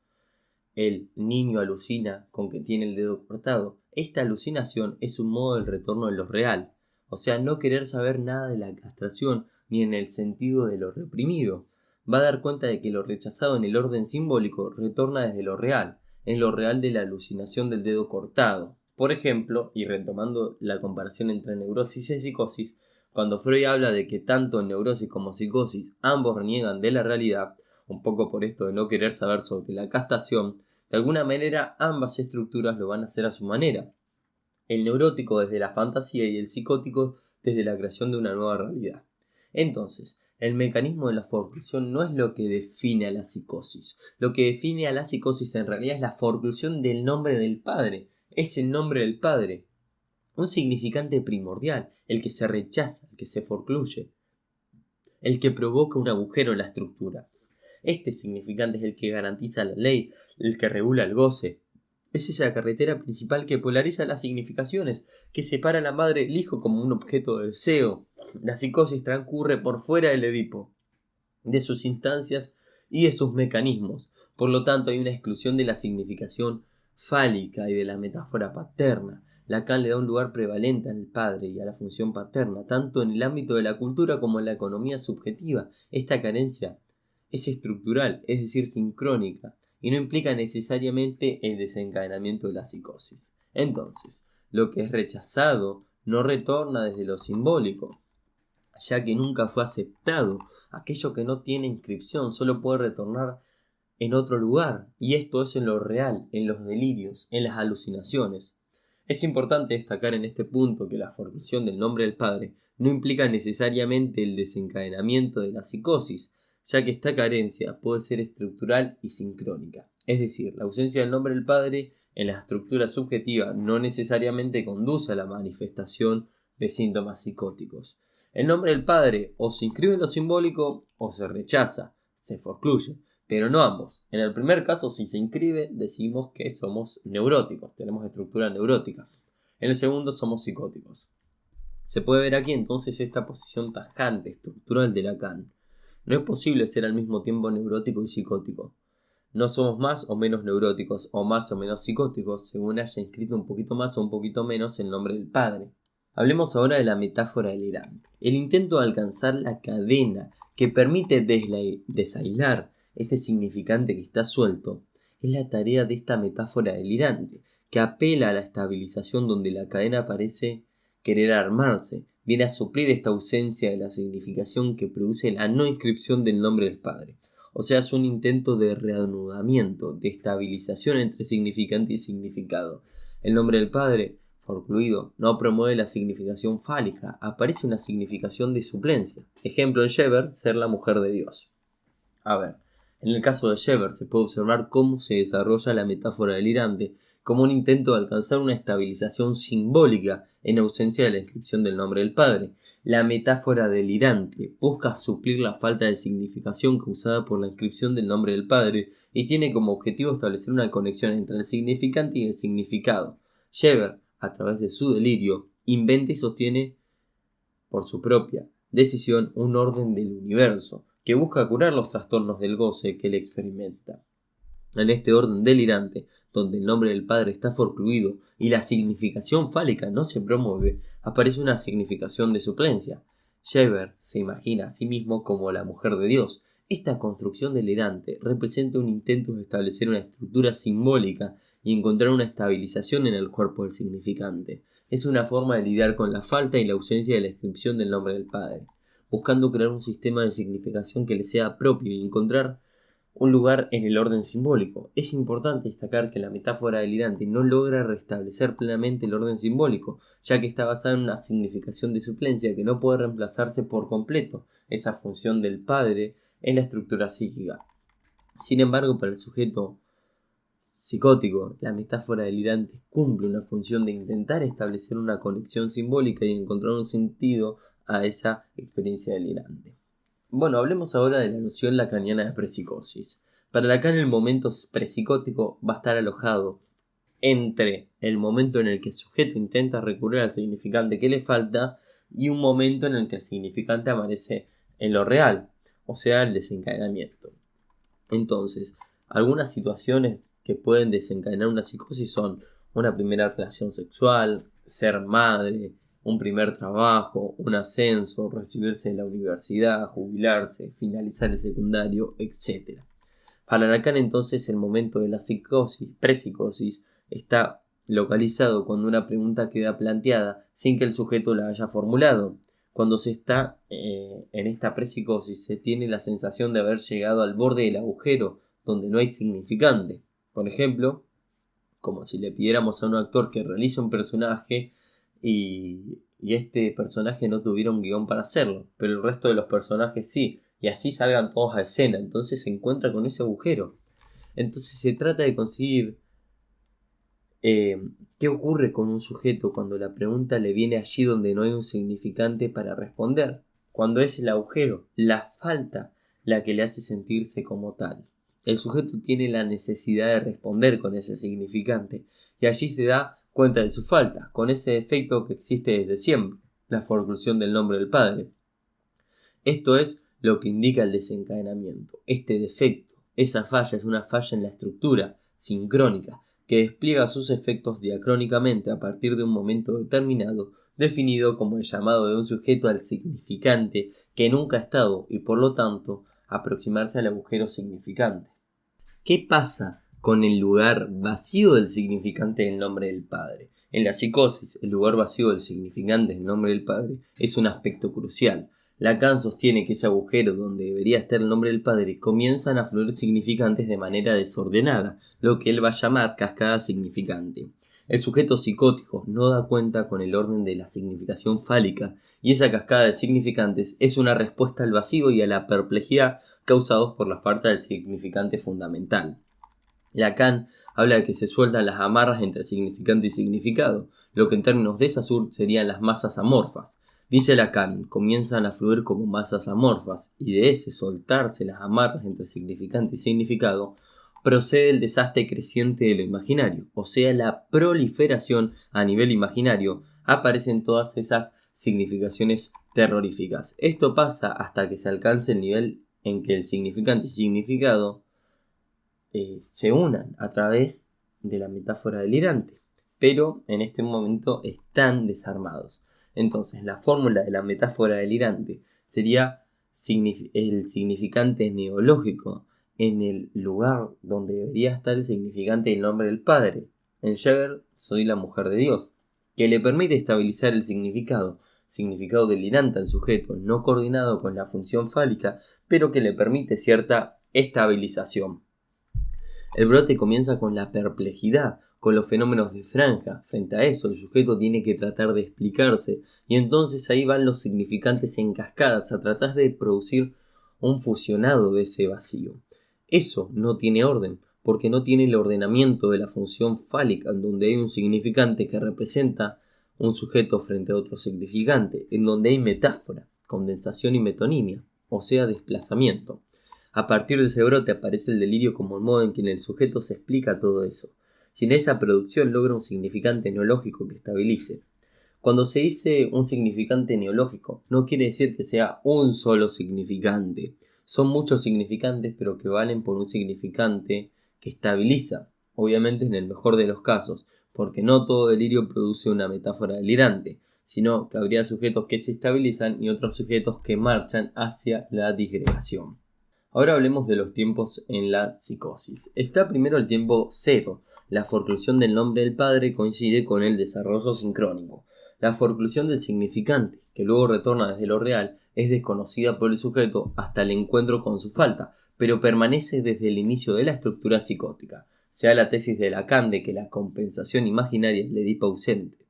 el niño alucina con que tiene el dedo cortado. Esta alucinación es un modo del retorno de lo real, o sea, no querer saber nada de la castración ni en el sentido de lo reprimido. Va a dar cuenta de que lo rechazado en el orden simbólico retorna desde lo real, en lo real de la alucinación del dedo cortado. Por ejemplo, y retomando la comparación entre neurosis y psicosis, cuando Freud habla de que tanto en neurosis como psicosis ambos reniegan de la realidad, un poco por esto de no querer saber sobre la castración, de alguna manera ambas estructuras lo van a hacer a su manera. El neurótico desde la fantasía y el psicótico desde la creación de una nueva realidad. Entonces, el mecanismo de la forclusión no es lo que define a la psicosis. Lo que define a la psicosis en realidad es la forclusión del nombre del padre. Es el nombre del padre. Un significante primordial, el que se rechaza, el que se forcluye, el que provoca un agujero en la estructura. Este significante es el que garantiza la ley, el que regula el goce. Es esa carretera principal que polariza las significaciones, que separa a la madre del hijo como un objeto de deseo. La psicosis transcurre por fuera del Edipo, de sus instancias y de sus mecanismos. Por lo tanto, hay una exclusión de la significación fálica y de la metáfora paterna. Lacan le da un lugar prevalente al padre y a la función paterna, tanto en el ámbito de la cultura como en la economía subjetiva. Esta carencia es estructural, es decir, sincrónica, y no implica necesariamente el desencadenamiento de la psicosis. Entonces, lo que es rechazado no retorna desde lo simbólico, ya que nunca fue aceptado. Aquello que no tiene inscripción solo puede retornar en otro lugar, y esto es en lo real, en los delirios, en las alucinaciones. Es importante destacar en este punto que la formación del nombre del padre no implica necesariamente el desencadenamiento de la psicosis, ya que esta carencia puede ser estructural y sincrónica. Es decir, la ausencia del nombre del padre en la estructura subjetiva no necesariamente conduce a la manifestación de síntomas psicóticos. El nombre del padre o se inscribe en lo simbólico o se rechaza, se forcluye, pero no ambos. En el primer caso, si se inscribe, decimos que somos neuróticos, tenemos estructura neurótica. En el segundo, somos psicóticos. Se puede ver aquí entonces esta posición tajante, estructural de Lacan. No es posible ser al mismo tiempo neurótico y psicótico. No somos más o menos neuróticos o más o menos psicóticos según haya inscrito un poquito más o un poquito menos el nombre del padre. Hablemos ahora de la metáfora delirante. El intento de alcanzar la cadena que permite desaislar este significante que está suelto es la tarea de esta metáfora delirante, que apela a la estabilización donde la cadena parece querer armarse, viene a suplir esta ausencia de la significación que produce la no inscripción del nombre del padre. O sea, es un intento de reanudamiento, de estabilización entre significante y significado. El nombre del padre, forcluido, no promueve la significación fálica, aparece una significación de suplencia. Ejemplo en Scheber, ser la mujer de Dios. A ver, en el caso de Scheber se puede observar cómo se desarrolla la metáfora delirante como un intento de alcanzar una estabilización simbólica en ausencia de la inscripción del nombre del padre. La metáfora delirante busca suplir la falta de significación causada por la inscripción del nombre del padre y tiene como objetivo establecer una conexión entre el significante y el significado. Scheber, a través de su delirio, inventa y sostiene por su propia decisión un orden del universo que busca curar los trastornos del goce que él experimenta. En este orden delirante, donde el nombre del padre está forcluido y la significación fálica no se promueve, aparece una significación de suplencia. Scheber se imagina a sí mismo como la mujer de Dios. Esta construcción delirante representa un intento de establecer una estructura simbólica y encontrar una estabilización en el cuerpo del significante. Es una forma de lidiar con la falta y la ausencia de la inscripción del nombre del padre. buscando crear un sistema de significación que le sea propio y encontrar un lugar en el orden simbólico. Es importante destacar que la metáfora delirante no logra restablecer plenamente el orden simbólico, ya que está basada en una significación de suplencia que no puede reemplazarse por completo, esa función del padre en la estructura psíquica. Sin embargo, para el sujeto psicótico, la metáfora delirante cumple una función de intentar establecer una conexión simbólica y encontrar un sentido a esa experiencia delirante. Bueno, hablemos ahora de la noción lacaniana de prepsicosis. Para Lacan, el momento prepsicótico va a estar alojado entre el momento en el que el sujeto intenta recurrir al significante que le falta y un momento en el que el significante aparece en lo real, o sea, el desencadenamiento. Entonces, algunas situaciones que pueden desencadenar una psicosis son una primera relación sexual, ser madre, un primer trabajo, un ascenso, recibirse de la universidad, jubilarse, finalizar el secundario, etc. Para Lacan, entonces, el momento de la psicosis, prepsicosis, está localizado cuando una pregunta queda planteada sin que el sujeto la haya formulado. Cuando se está en esta prepsicosis, se tiene la sensación de haber llegado al borde del agujero, donde no hay significante. Por ejemplo, como si le pidiéramos a un actor que realice un personaje y este personaje no tuviera un guión para hacerlo, pero el resto de los personajes sí, y así salgan todos a escena. Entonces se encuentra con ese agujero. Entonces se trata de conseguir qué ocurre con un sujeto cuando la pregunta le viene allí donde no hay un significante para responder, cuando es el agujero, la falta, la que le hace sentirse como tal. El sujeto tiene la necesidad de responder con ese significante y allí se da cuenta de su falta, con ese defecto que existe desde siempre, la forclusión del nombre del padre. Esto es lo que indica el desencadenamiento. Este defecto, esa falla, es una falla en la estructura sincrónica que despliega sus efectos diacrónicamente a partir de un momento determinado, definido como el llamado de un sujeto al significante que nunca ha estado y por lo tanto aproximarse al agujero significante. ¿Qué pasa con el lugar vacío del significante del nombre del padre? En la psicosis, el lugar vacío del significante del nombre del padre es un aspecto crucial. Lacan sostiene que ese agujero donde debería estar el nombre del padre comienzan a fluir significantes de manera desordenada, lo que él va a llamar cascada significante. El sujeto psicótico no da cuenta con el orden de la significación fálica, y esa cascada de significantes es una respuesta al vacío y a la perplejidad causados por la falta del significante fundamental. Lacan habla de que se sueltan las amarras entre significante y significado, lo que en términos de Saussure serían las masas amorfas. Dice Lacan, comienzan a fluir como masas amorfas, y de ese soltarse las amarras entre significante y significado, procede el desastre creciente de lo imaginario, o sea, la proliferación a nivel imaginario. Aparecen todas esas significaciones terroríficas. Esto pasa hasta que se alcance el nivel en que el significante y significado se unan a través de la metáfora delirante, pero en este momento están desarmados. Entonces, la fórmula de la metáfora delirante sería el significante neológico en el lugar donde debería estar el significante del nombre del Padre. En Scheber, soy la mujer de Dios, que le permite estabilizar el significado delirante al sujeto, no coordinado con la función fálica, pero que le permite cierta estabilización. El brote comienza con la perplejidad, con los fenómenos de franja. Frente a eso, el sujeto tiene que tratar de explicarse, y entonces ahí van los significantes en cascadas a tratar de producir un fusionado de ese vacío. Eso no tiene orden, porque no tiene el ordenamiento de la función fálica, en donde hay un significante que representa un sujeto frente a otro significante, en donde hay metáfora, condensación y metonimia, o sea, desplazamiento. A partir de ese brote aparece el delirio como el modo en que en el sujeto se explica todo eso. Sin esa producción logra un significante neológico que estabilice. Cuando se dice un significante neológico, no quiere decir que sea un solo significante. Son muchos significantes, pero que valen por un significante que estabiliza, obviamente en el mejor de los casos, porque no todo delirio produce una metáfora delirante, sino que habría sujetos que se estabilizan y otros sujetos que marchan hacia la disgregación. Ahora hablemos de los tiempos en la psicosis. Está primero el tiempo cero. La forclusión del nombre del padre coincide con el desarrollo sincrónico. La forclusión del significante, que luego retorna desde lo real, es desconocida por el sujeto hasta el encuentro con su falta, pero permanece desde el inicio de la estructura psicótica. Se da la tesis de Lacan de que la compensación imaginaria del Edipo ausente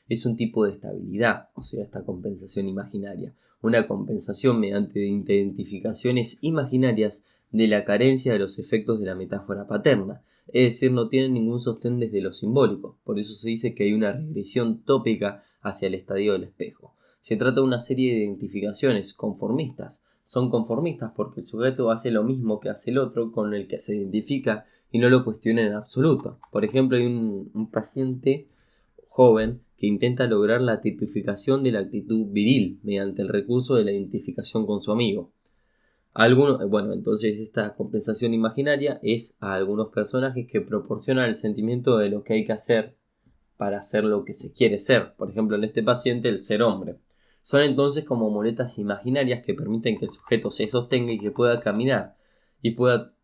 es un tipo de estabilidad, o sea, esta compensación imaginaria, una compensación mediante identificaciones imaginarias de la carencia de los efectos de la metáfora paterna, es decir, no tiene ningún sostén desde lo simbólico. Por eso se dice que hay una regresión tópica hacia el estadio del espejo. Se trata de una serie de identificaciones conformistas. Son conformistas porque el sujeto hace lo mismo que hace el otro con el que se identifica y no lo cuestiona en absoluto. Por ejemplo, hay un paciente joven que intenta lograr la tipificación de la actitud viril mediante el recurso de la identificación con su amigo. Entonces esta compensación imaginaria es a algunos personajes que proporcionan el sentimiento de lo que hay que hacer para ser lo que se quiere ser. Por ejemplo, en este paciente, el ser hombre. Son entonces como muletas imaginarias que permiten que el sujeto se sostenga y que pueda caminar y pueda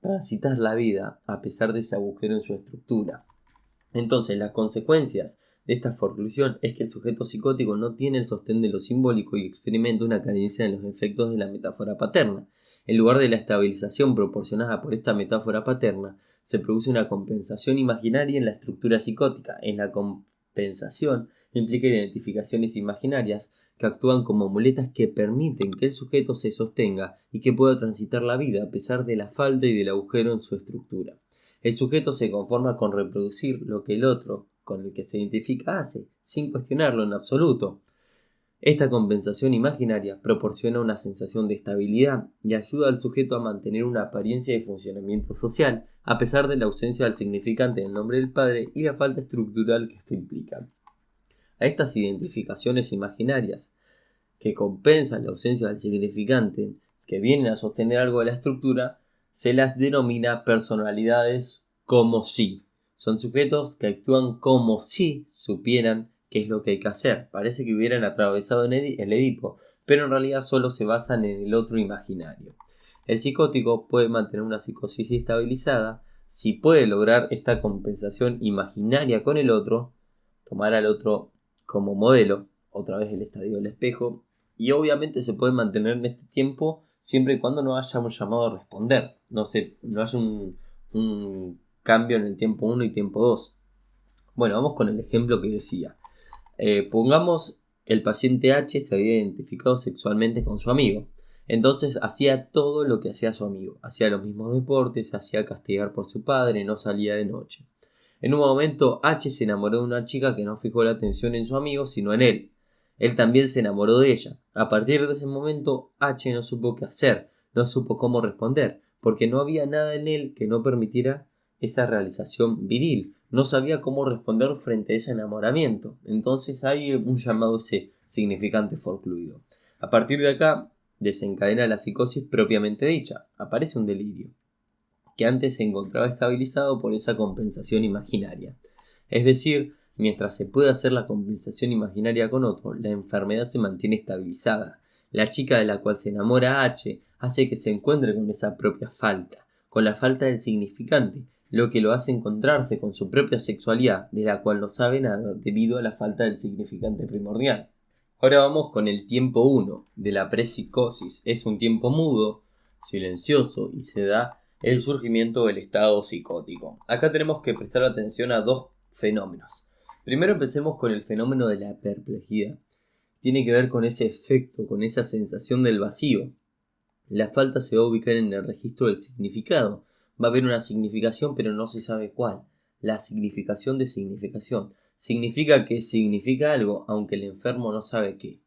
transitar la vida a pesar de ese agujero en su estructura. Entonces, las consecuencias de esta forclusión es que el sujeto psicótico no tiene el sostén de lo simbólico y experimenta una carencia en los efectos de la metáfora paterna. En lugar de la estabilización proporcionada por esta metáfora paterna, se produce una compensación imaginaria en la estructura psicótica. En la compensación implica identificaciones imaginarias que actúan como muletas que permiten que el sujeto se sostenga y que pueda transitar la vida a pesar de la falta y del agujero en su estructura. El sujeto se conforma con reproducir lo que el otro, con el que se identifica, hace, sin cuestionarlo en absoluto. Esta compensación imaginaria proporciona una sensación de estabilidad y ayuda al sujeto a mantener una apariencia de funcionamiento social, a pesar de la ausencia del significante en el nombre del padre y la falta estructural que esto implica. A estas identificaciones imaginarias, que compensan la ausencia del significante, que vienen a sostener algo de la estructura, se las denomina personalidades como si. Son sujetos que actúan como si supieran qué es lo que hay que hacer. Parece que hubieran atravesado el Edipo, pero en realidad solo se basan en el otro imaginario. El psicótico puede mantener una psicosis estabilizada si puede lograr esta compensación imaginaria con el otro, tomar al otro como modelo, otra vez el estadio del espejo, y obviamente se puede mantener en este tiempo siempre y cuando no haya un llamado a responder, no haya un cambio en el tiempo 1 y tiempo 2. Bueno, vamos con el ejemplo que decía. Pongamos el paciente H se había identificado sexualmente con su amigo. Entonces hacía todo lo que hacía su amigo. Hacía los mismos deportes, hacía castigar por su padre, no salía de noche. En un momento H se enamoró de una chica que no fijó la atención en su amigo, sino en él. Él también se enamoró de ella. A partir de ese momento H no supo qué hacer, no supo cómo responder, porque no había nada en él que no permitiera esa realización viril. No sabía cómo responder frente a ese enamoramiento. Entonces hay un llamado ese significante forcluido. A partir de acá desencadena la psicosis propiamente dicha. Aparece un delirio, que antes se encontraba estabilizado por esa compensación imaginaria. Es decir, mientras se puede hacer la compensación imaginaria con otro, la enfermedad se mantiene estabilizada. La chica de la cual se enamora H hace que se encuentre con esa propia falta, con la falta del significante, lo que lo hace encontrarse con su propia sexualidad, de la cual no sabe nada debido a la falta del significante primordial. Ahora vamos con el tiempo 1 de la prepsicosis. Es un tiempo mudo, silencioso y se da el surgimiento del estado psicótico. Acá tenemos que prestar atención a dos fenómenos. Primero empecemos con el fenómeno de la perplejidad. Tiene que ver con ese efecto, con esa sensación del vacío. La falta se va a ubicar en el registro del significado. Va a haber una significación, pero no se sabe cuál. La significación de significación. Significa que significa algo, aunque el enfermo no sabe qué.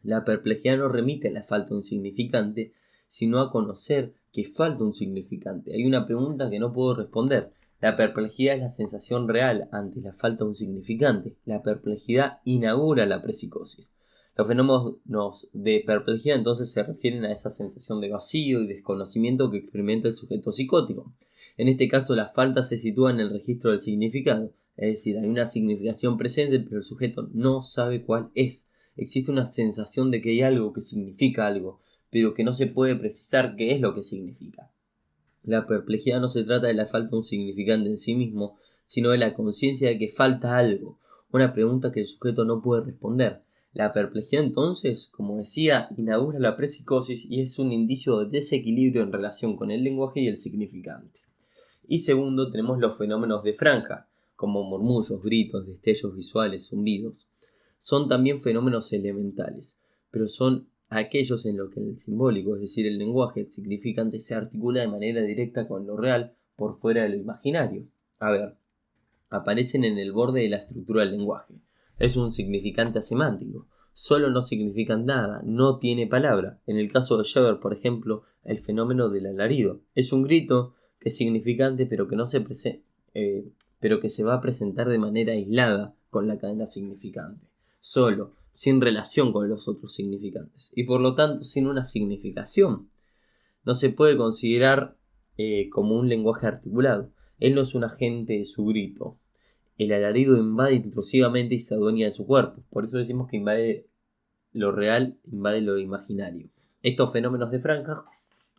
La perplejidad no remite a la falta de un significante, sino a conocer que falta un significante. Hay una pregunta que no puedo responder. La perplejidad es la sensación real ante la falta de un significante. La perplejidad inaugura la prepsicosis. Los fenómenos de perplejidad entonces se refieren a esa sensación de vacío y desconocimiento que experimenta el sujeto psicótico. En este caso la falta se sitúa en el registro del significado, es decir, hay una significación presente pero el sujeto no sabe cuál es. Existe una sensación de que hay algo que significa algo, pero que no se puede precisar qué es lo que significa. La perplejidad no se trata de la falta de un significante en sí mismo, sino de la conciencia de que falta algo, una pregunta que el sujeto no puede responder. La perplejidad entonces, como decía, inaugura la prepsicosis y es un indicio de desequilibrio en relación con el lenguaje y el significante. Y segundo, tenemos los fenómenos de franja, como murmullos, gritos, destellos visuales, zumbidos. Son también fenómenos elementales, pero son aquellos en los que el simbólico, es decir, el lenguaje, el significante, se articula de manera directa con lo real por fuera de lo imaginario. A ver, aparecen en el borde de la estructura del lenguaje. Es un significante asemántico. Solo no significan nada, no tiene palabra. En el caso de Scheber, por ejemplo, el fenómeno del alarido. Es un grito que es significante, pero que se va a presentar de manera aislada con la cadena significante. Solo, sin relación con los otros significantes. Y por lo tanto, sin una significación. No se puede considerar como un lenguaje articulado. Él no es un agente de su grito. El alarido invade intrusivamente y se adueña de su cuerpo. Por eso decimos que invade lo real, invade lo imaginario. Estos fenómenos de franja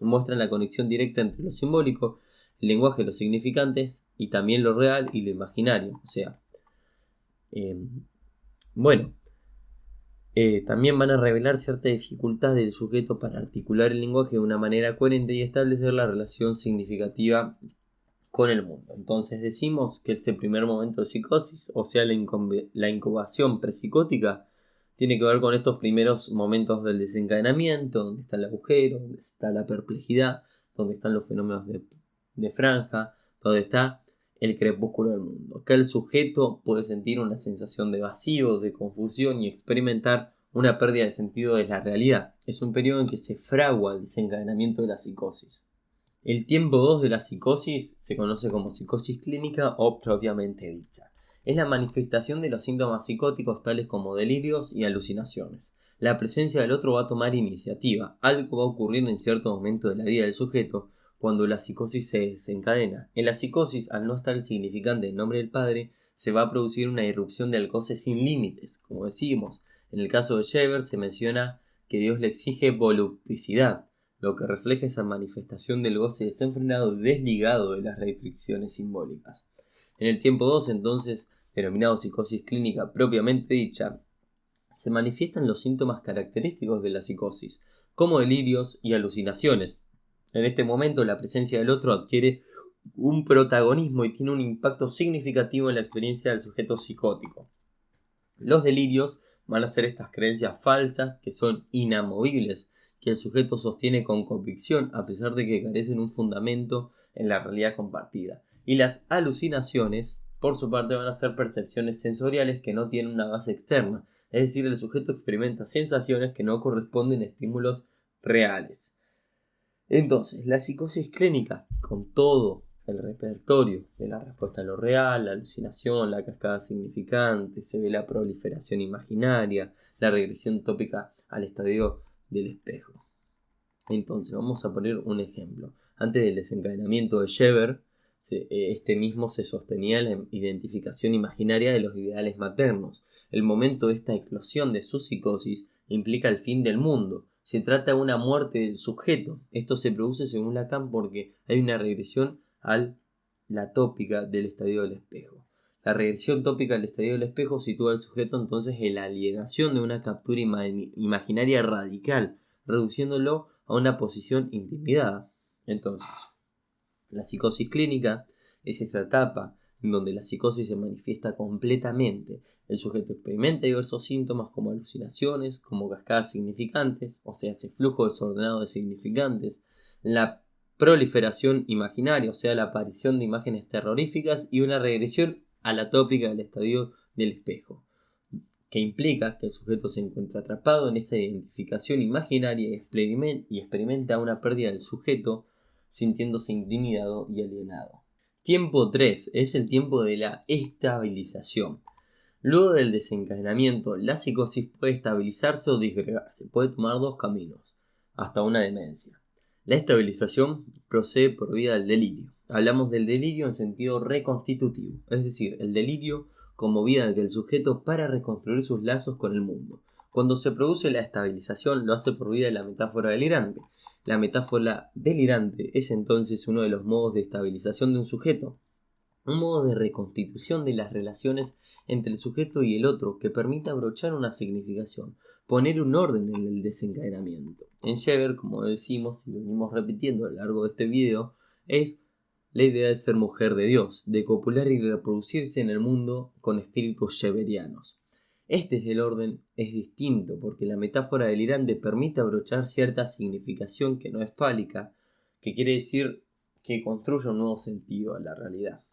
muestran la conexión directa entre lo simbólico, el lenguaje, los significantes y también lo real y lo imaginario. O sea, también van a revelar cierta dificultad del sujeto para articular el lenguaje de una manera coherente y establecer la relación significativa con el mundo. Entonces decimos que este primer momento de psicosis, o sea, la incubación prepsicótica, tiene que ver con estos primeros momentos del desencadenamiento, donde está el agujero, donde está la perplejidad, donde están los fenómenos de franja, donde está el crepúsculo del mundo. Acá el sujeto puede sentir una sensación de vacío, de confusión y experimentar una pérdida de sentido de la realidad. Es un periodo en que se fragua el desencadenamiento de la psicosis. El tiempo 2 de la psicosis se conoce como psicosis clínica o propiamente dicha. Es la manifestación de los síntomas psicóticos tales como delirios y alucinaciones. La presencia del otro va a tomar iniciativa. Algo va a ocurrir en cierto momento de la vida del sujeto cuando la psicosis se desencadena. En la psicosis, al no estar el significante del nombre del padre, se va a producir una irrupción del goce sin límites, como decimos. En el caso de Scheber se menciona que Dios le exige voluptuosidad, lo que refleja esa manifestación del goce desenfrenado y desligado de las restricciones simbólicas. En el tiempo 2, entonces, denominado psicosis clínica propiamente dicha, se manifiestan los síntomas característicos de la psicosis, como delirios y alucinaciones. En este momento, la presencia del otro adquiere un protagonismo y tiene un impacto significativo en la experiencia del sujeto psicótico. Los delirios van a ser estas creencias falsas que son inamovibles, que el sujeto sostiene con convicción a pesar de que carecen un fundamento en la realidad compartida. Y las alucinaciones, por su parte, van a ser percepciones sensoriales que no tienen una base externa, es decir, el sujeto experimenta sensaciones que no corresponden a estímulos reales. Entonces, la psicosis clínica, con todo el repertorio de la respuesta a lo real, la alucinación, la cascada significante, se ve la proliferación imaginaria, la regresión tópica al estadio del espejo. Entonces, vamos a poner un ejemplo. Antes del desencadenamiento de Scheber, este mismo se sostenía en la identificación imaginaria de los ideales maternos. El momento de esta eclosión de su psicosis implica el fin del mundo. Se trata de una muerte del sujeto. Esto se produce según Lacan porque hay una regresión a la tópica del estadio del espejo. La regresión tópica del estadio del espejo sitúa al sujeto entonces en la alienación de una captura imaginaria radical, reduciéndolo a una posición intimidada. Entonces, la psicosis clínica es esa etapa en donde la psicosis se manifiesta completamente. El sujeto experimenta diversos síntomas como alucinaciones, como cascadas significantes, o sea, ese flujo desordenado de significantes, la proliferación imaginaria, o sea, la aparición de imágenes terroríficas y una regresión a la tópica del estadio del espejo, que implica que el sujeto se encuentra atrapado en esa identificación imaginaria y experimenta una pérdida del sujeto, sintiéndose intimidado y alienado. Tiempo 3 es el tiempo de la estabilización. Luego del desencadenamiento, la psicosis puede estabilizarse o disgregarse, puede tomar dos caminos, hasta una demencia. La estabilización procede por vía del delirio. Hablamos del delirio en sentido reconstitutivo, es decir, el delirio como vía de que el sujeto para reconstruir sus lazos con el mundo. Cuando se produce la estabilización, lo hace por vía de la metáfora delirante. La metáfora delirante es entonces uno de los modos de estabilización de un sujeto. un modo de reconstitución de las relaciones entre el sujeto y el otro que permite abrochar una significación, poner un orden en el desencadenamiento. En Scheber, como decimos y venimos repitiendo a lo largo de este video, es la idea de ser mujer de Dios, de copular y reproducirse en el mundo con espíritus scheberianos. Este es el orden, es distinto porque la metáfora delirante permite abrochar cierta significación que no es fálica, que quiere decir que construye un nuevo sentido a la realidad.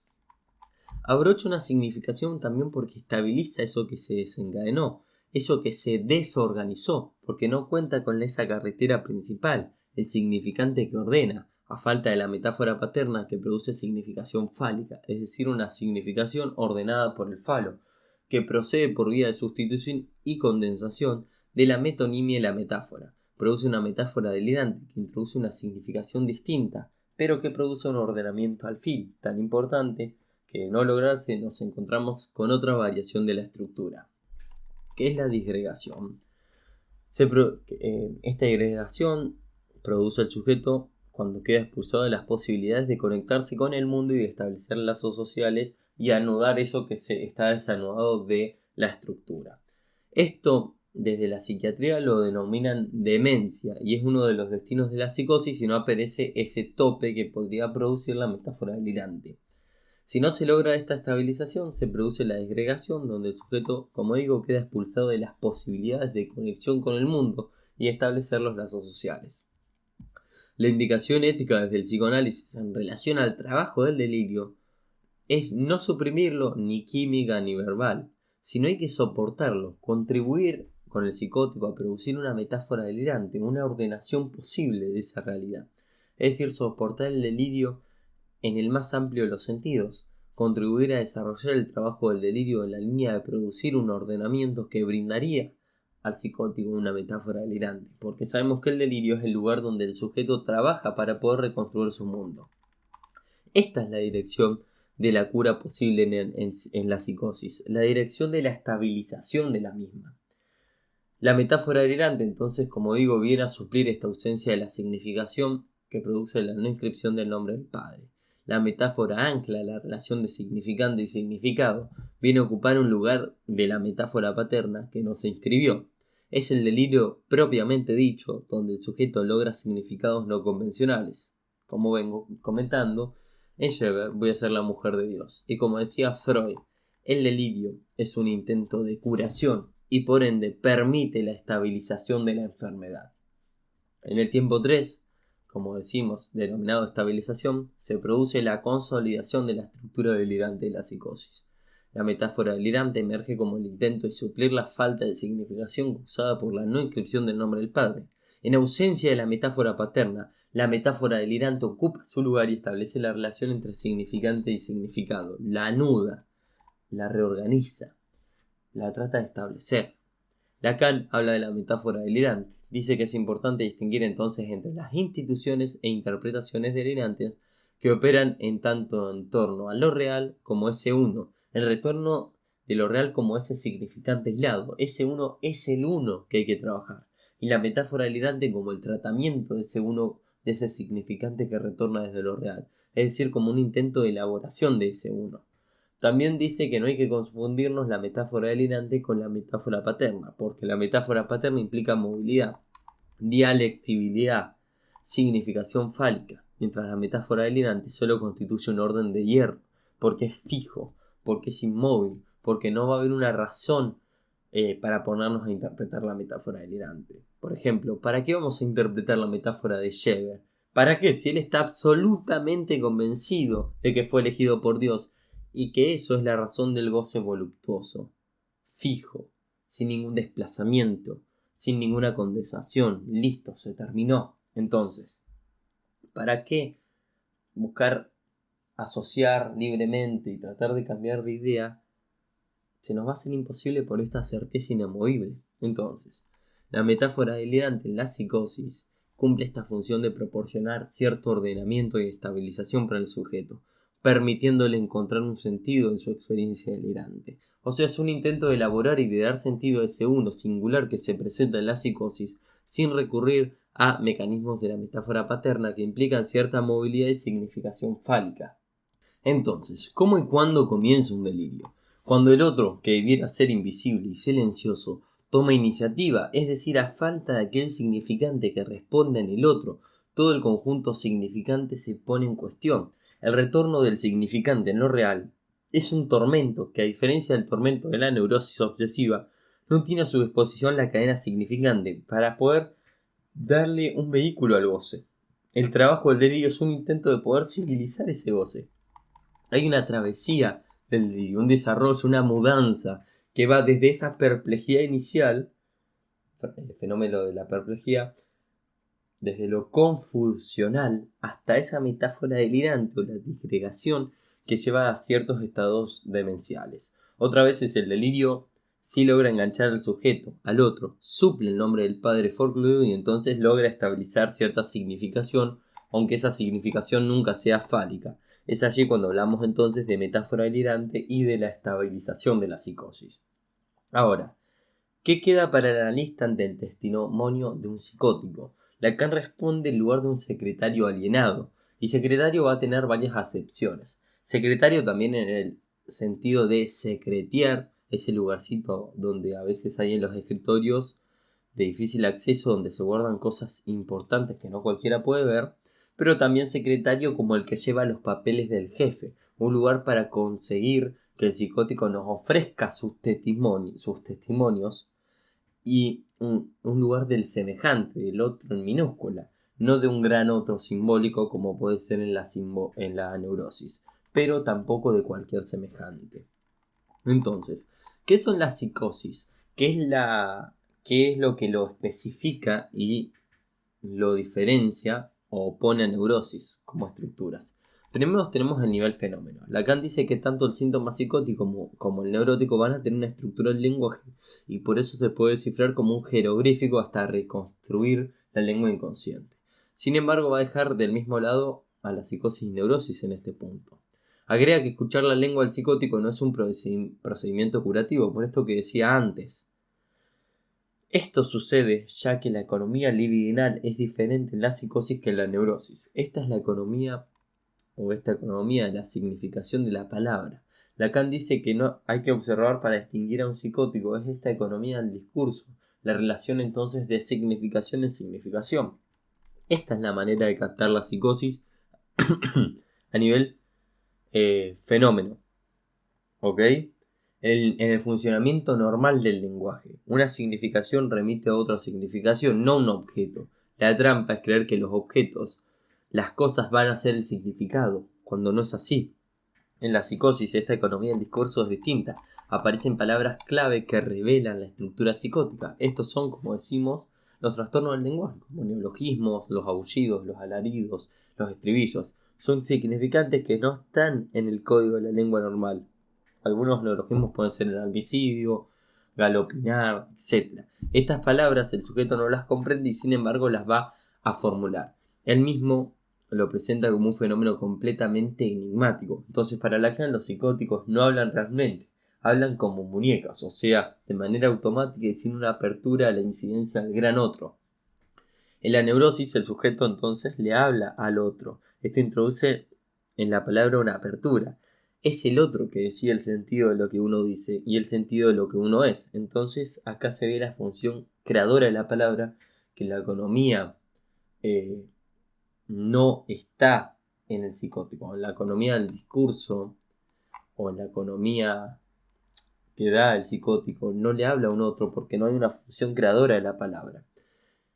Abrocha una significación también porque estabiliza eso que se desencadenó, eso que se desorganizó, porque no cuenta con esa carretera principal, el significante que ordena, a falta de la metáfora paterna que produce significación fálica, es decir, una significación ordenada por el falo, que procede por vía de sustitución y condensación de la metonimia y la metáfora. Produce una metáfora delirante que introduce una significación distinta, pero que produce un ordenamiento al fin, tan importante que no lograrse nos encontramos con otra variación de la estructura, que es la disgregación. Esta disgregación produce el sujeto cuando queda expulsado de las posibilidades de conectarse con el mundo y de establecer lazos sociales y anudar eso que se está desanudado de la estructura. Esto desde la psiquiatría lo denominan demencia y es uno de los destinos de la psicosis si no aparece ese tope que podría producir la metáfora delirante. Si no se logra esta estabilización, se produce la disgregación, donde el sujeto, como digo, queda expulsado de las posibilidades de conexión con el mundo y establecer los lazos sociales. La indicación ética desde el psicoanálisis en relación al trabajo del delirio es no suprimirlo ni química ni verbal, sino hay que soportarlo, contribuir con el psicótico a producir una metáfora delirante, una ordenación posible de esa realidad. Es decir, soportar el delirio en el más amplio de los sentidos, contribuir a desarrollar el trabajo del delirio en la línea de producir un ordenamiento que brindaría al psicótico una metáfora delirante, porque sabemos que el delirio es el lugar donde el sujeto trabaja para poder reconstruir su mundo. Esta es la dirección de la cura posible en la psicosis, la dirección de la estabilización de la misma. La metáfora delirante, entonces, como digo, viene a suplir esta ausencia de la significación que produce la no inscripción del nombre del Padre. La metáfora ancla la relación de significante y significado, viene a ocupar un lugar de la metáfora paterna que no se inscribió. Es el delirio propiamente dicho, donde el sujeto logra significados no convencionales. Como vengo comentando, en Scheber voy a ser la mujer de Dios. Y como decía Freud, el delirio es un intento de curación y por ende permite la estabilización de la enfermedad. En el tiempo 3, como decimos, denominado estabilización, se produce la consolidación de la estructura delirante de la psicosis. La metáfora delirante emerge como el intento de suplir la falta de significación causada por la no inscripción del nombre del Padre. En ausencia de la metáfora paterna, la metáfora delirante ocupa su lugar y establece la relación entre significante y significado, la anuda, la reorganiza, la trata de establecer. Lacan habla de la metáfora delirante. Dice que es importante distinguir entonces entre las instituciones e interpretaciones delirantes que operan en torno a lo real como ese uno, el retorno de lo real como ese significante aislado. Ese uno es el uno que hay que trabajar. Y la metáfora delirante como el tratamiento de ese uno, de ese significante que retorna desde lo real. Es decir, como un intento de elaboración de ese uno. También dice que no hay que confundirnos la metáfora delirante con la metáfora paterna, porque la metáfora paterna implica movilidad, dialectibilidad, significación fálica, mientras la metáfora delirante solo constituye un orden de hierro, porque es fijo, porque es inmóvil, porque no va a haber una razón para ponernos a interpretar la metáfora delirante. Por ejemplo, ¿para qué vamos a interpretar la metáfora de Scheber? ¿Para qué? Si él está absolutamente convencido de que fue elegido por Dios y que eso es la razón del goce voluptuoso, fijo, sin ningún desplazamiento, sin ninguna condensación, listo, se terminó. Entonces, ¿para qué buscar asociar libremente y tratar de cambiar de idea? Se nos va a hacer imposible por esta certeza inamovible. Entonces, la metáfora delirante en la psicosis cumple esta función de proporcionar cierto ordenamiento y estabilización para el sujeto, permitiéndole encontrar un sentido en su experiencia delirante. O sea, es un intento de elaborar y de dar sentido a ese uno singular que se presenta en la psicosis sin recurrir a mecanismos de la metáfora paterna que implican cierta movilidad y significación fálica. Entonces, ¿cómo y cuándo comienza un delirio? Cuando el otro, que debiera ser invisible y silencioso, toma iniciativa, es decir, a falta de aquel significante que responde en el otro, todo el conjunto significante se pone en cuestión. El retorno del significante en lo real es un tormento que, a diferencia del tormento de la neurosis obsesiva, no tiene a su disposición la cadena significante para poder darle un vehículo al goce. El trabajo del delirio es un intento de poder civilizar ese goce. Hay una travesía del delirio, un desarrollo, una mudanza que va desde esa perplejidad inicial, el fenómeno de la perplejidad, desde lo confusional hasta esa metáfora delirante o la disgregación que lleva a ciertos estados demenciales. Otra vez el delirio sí logra enganchar al sujeto, al otro, suple el nombre del padre forcluido y entonces logra estabilizar cierta significación, aunque esa significación nunca sea fálica. Es allí cuando hablamos entonces de metáfora delirante y de la estabilización de la psicosis. Ahora, ¿qué queda para el analista ante el testimonio de un psicótico? Lacan responde en lugar de un secretario alienado, y secretario va a tener varias acepciones. Secretario también en el sentido de secretear, ese lugarcito donde a veces hay en los escritorios de difícil acceso, donde se guardan cosas importantes que no cualquiera puede ver, pero también secretario como el que lleva los papeles del jefe, un lugar para conseguir que el psicótico nos ofrezca sus testimonios y un lugar del semejante, del otro en minúscula, no de un gran otro simbólico como puede ser en la neurosis, pero tampoco de cualquier semejante. Entonces, ¿qué son las psicosis? ¿Qué es lo que lo especifica y lo diferencia o opone a neurosis como estructuras? Primero tenemos el nivel fenómeno. Lacan dice que tanto el síntoma psicótico como el neurótico van a tener una estructura del lenguaje y por eso se puede descifrar como un jeroglífico hasta reconstruir la lengua inconsciente. Sin embargo, va a dejar del mismo lado a la psicosis y neurosis en este punto. Agrega que escuchar la lengua del psicótico no es un procedimiento curativo, por esto que decía antes. Esto sucede ya que la economía libidinal es diferente en la psicosis que en la neurosis. Esta economía de la significación de la palabra. Lacan dice que no hay que observar para distinguir a un psicótico, es esta economía del discurso, la relación entonces de significación en significación. Esta es la manera de captar la psicosis a nivel fenómeno, ¿ok? En el funcionamiento normal del lenguaje, una significación remite a otra significación, no un objeto. La trampa es creer que los objetos, las cosas van a ser el significado, cuando no es así. En la psicosis, esta economía del discurso es distinta. Aparecen palabras clave que revelan la estructura psicótica. Estos son, como decimos, los trastornos del lenguaje, como neologismos, los aullidos, los alaridos, los estribillos. Son significantes que no están en el código de la lengua normal. Algunos neologismos pueden ser el albicidio, galopinar, etc. Estas palabras el sujeto no las comprende y sin embargo las va a formular. Él mismo lo presenta como un fenómeno completamente enigmático. Entonces, para Lacan, los psicóticos no hablan realmente, hablan como muñecas, o sea, de manera automática y sin una apertura a la incidencia del gran otro. En la neurosis, el sujeto entonces le habla al otro. Esto introduce en la palabra una apertura. Es el otro que decide el sentido de lo que uno dice y el sentido de lo que uno es. Entonces, acá se ve la función creadora de la palabra, que la economía no está en el psicótico. En la economía del discurso o en la economía que da el psicótico no le habla a un otro porque no hay una función creadora de la palabra.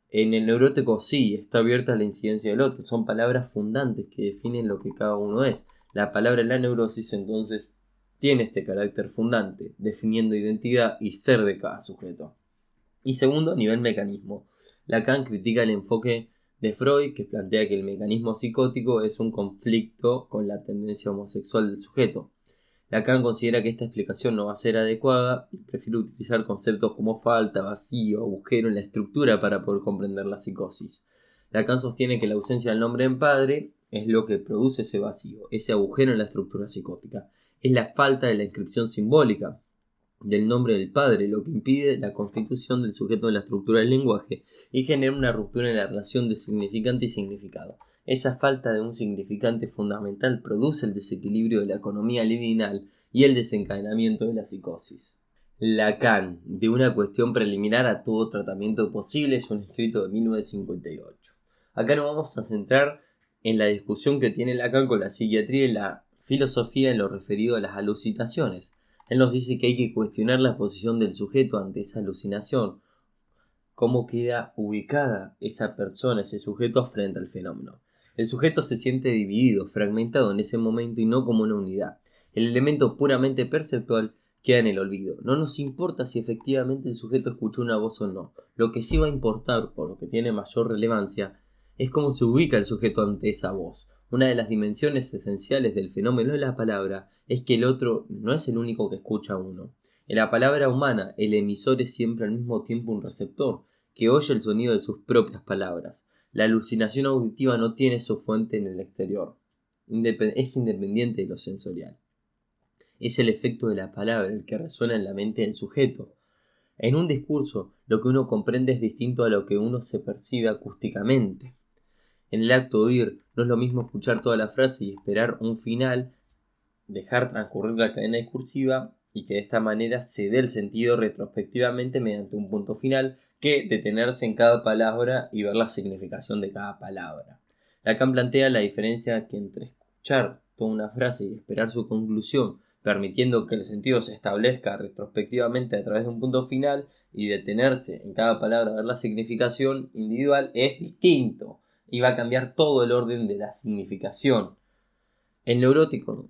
En el neurótico sí, está abierta a la incidencia del otro. Son palabras fundantes que definen lo que cada uno es. La palabra en la neurosis entonces tiene este carácter fundante, definiendo identidad y ser de cada sujeto. Y segundo, a nivel mecanismo. Lacan critica el enfoque de Freud, que plantea que el mecanismo psicótico es un conflicto con la tendencia homosexual del sujeto. Lacan considera que esta explicación no va a ser adecuada y prefiere utilizar conceptos como falta, vacío, agujero en la estructura para poder comprender la psicosis. Lacan sostiene que la ausencia del nombre en padre es lo que produce ese vacío, ese agujero en la estructura psicótica. Es la falta de la inscripción simbólica del nombre del padre, lo que impide la constitución del sujeto en la estructura del lenguaje y genera una ruptura en la relación de significante y significado. Esa falta de un significante fundamental produce el desequilibrio de la economía libidinal y el desencadenamiento de la psicosis. Lacan, de una cuestión preliminar a todo tratamiento posible, es un escrito de 1958. Acá nos vamos a centrar en la discusión que tiene Lacan con la psiquiatría y la filosofía en lo referido a las alucinaciones. Él nos dice que hay que cuestionar la posición del sujeto ante esa alucinación, cómo queda ubicada esa persona, ese sujeto frente al fenómeno. El sujeto se siente dividido, fragmentado en ese momento y no como una unidad. El elemento puramente perceptual queda en el olvido. No nos importa si efectivamente el sujeto escuchó una voz o no. Lo que sí va a importar, o lo que tiene mayor relevancia, es cómo se ubica el sujeto ante esa voz. Una de las dimensiones esenciales del fenómeno de la palabra es que el otro no es el único que escucha a uno. En la palabra humana, el emisor es siempre al mismo tiempo un receptor, que oye el sonido de sus propias palabras. La alucinación auditiva no tiene su fuente en el exterior. Es independiente de lo sensorial. Es el efecto de la palabra el que resuena en la mente del sujeto. En un discurso, lo que uno comprende es distinto a lo que uno se percibe acústicamente. En el acto de oír, no es lo mismo escuchar toda la frase y esperar un final, dejar transcurrir la cadena discursiva y que de esta manera se dé el sentido retrospectivamente mediante un punto final, que detenerse en cada palabra y ver la significación de cada palabra. Lacan plantea la diferencia que entre escuchar toda una frase y esperar su conclusión, permitiendo que el sentido se establezca retrospectivamente a través de un punto final, y detenerse en cada palabra a ver la significación individual, es distinto y va a cambiar todo el orden de la significación. El neurótico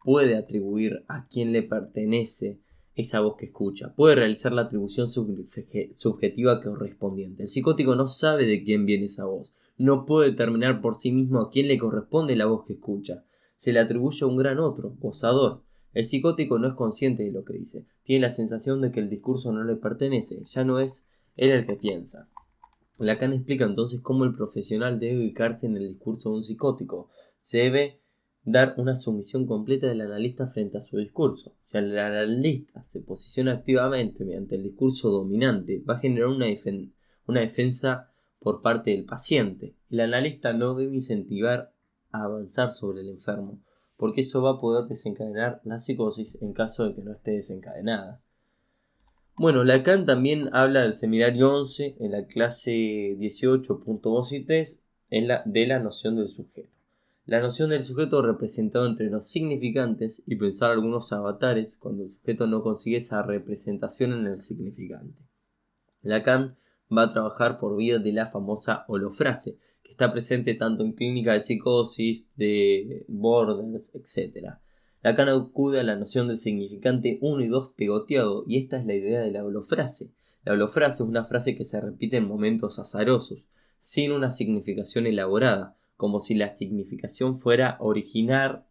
puede atribuir a quién le pertenece esa voz que escucha, puede realizar la atribución subjetiva correspondiente. El psicótico no sabe de quién viene esa voz, no puede determinar por sí mismo a quién le corresponde la voz que escucha, se le atribuye a un gran otro, gozador. El psicótico no es consciente de lo que dice, tiene la sensación de que el discurso no le pertenece, ya no es él el que piensa. Lacan explica entonces cómo el profesional debe ubicarse en el discurso de un psicótico. Se debe dar una sumisión completa del analista frente a su discurso. Si el analista se posiciona activamente mediante el discurso dominante, va a generar una defensa por parte del paciente. El analista no debe incentivar a avanzar sobre el enfermo, porque eso va a poder desencadenar la psicosis en caso de que no esté desencadenada. Bueno, Lacan también habla del seminario 11 en la clase 18.2 y 3 de la noción del sujeto. La noción del sujeto representado entre los significantes y pensar algunos avatares cuando el sujeto no consigue esa representación en el significante. Lacan va a trabajar por vía de la famosa holofrase, que está presente tanto en clínica de psicosis, de Borders, etc. Lacan acude a la noción del significante 1 y 2 pegoteado, y esta es la idea de la holofrase. La holofrase es una frase que se repite en momentos azarosos, sin una significación elaborada, como si la significación fuera originaria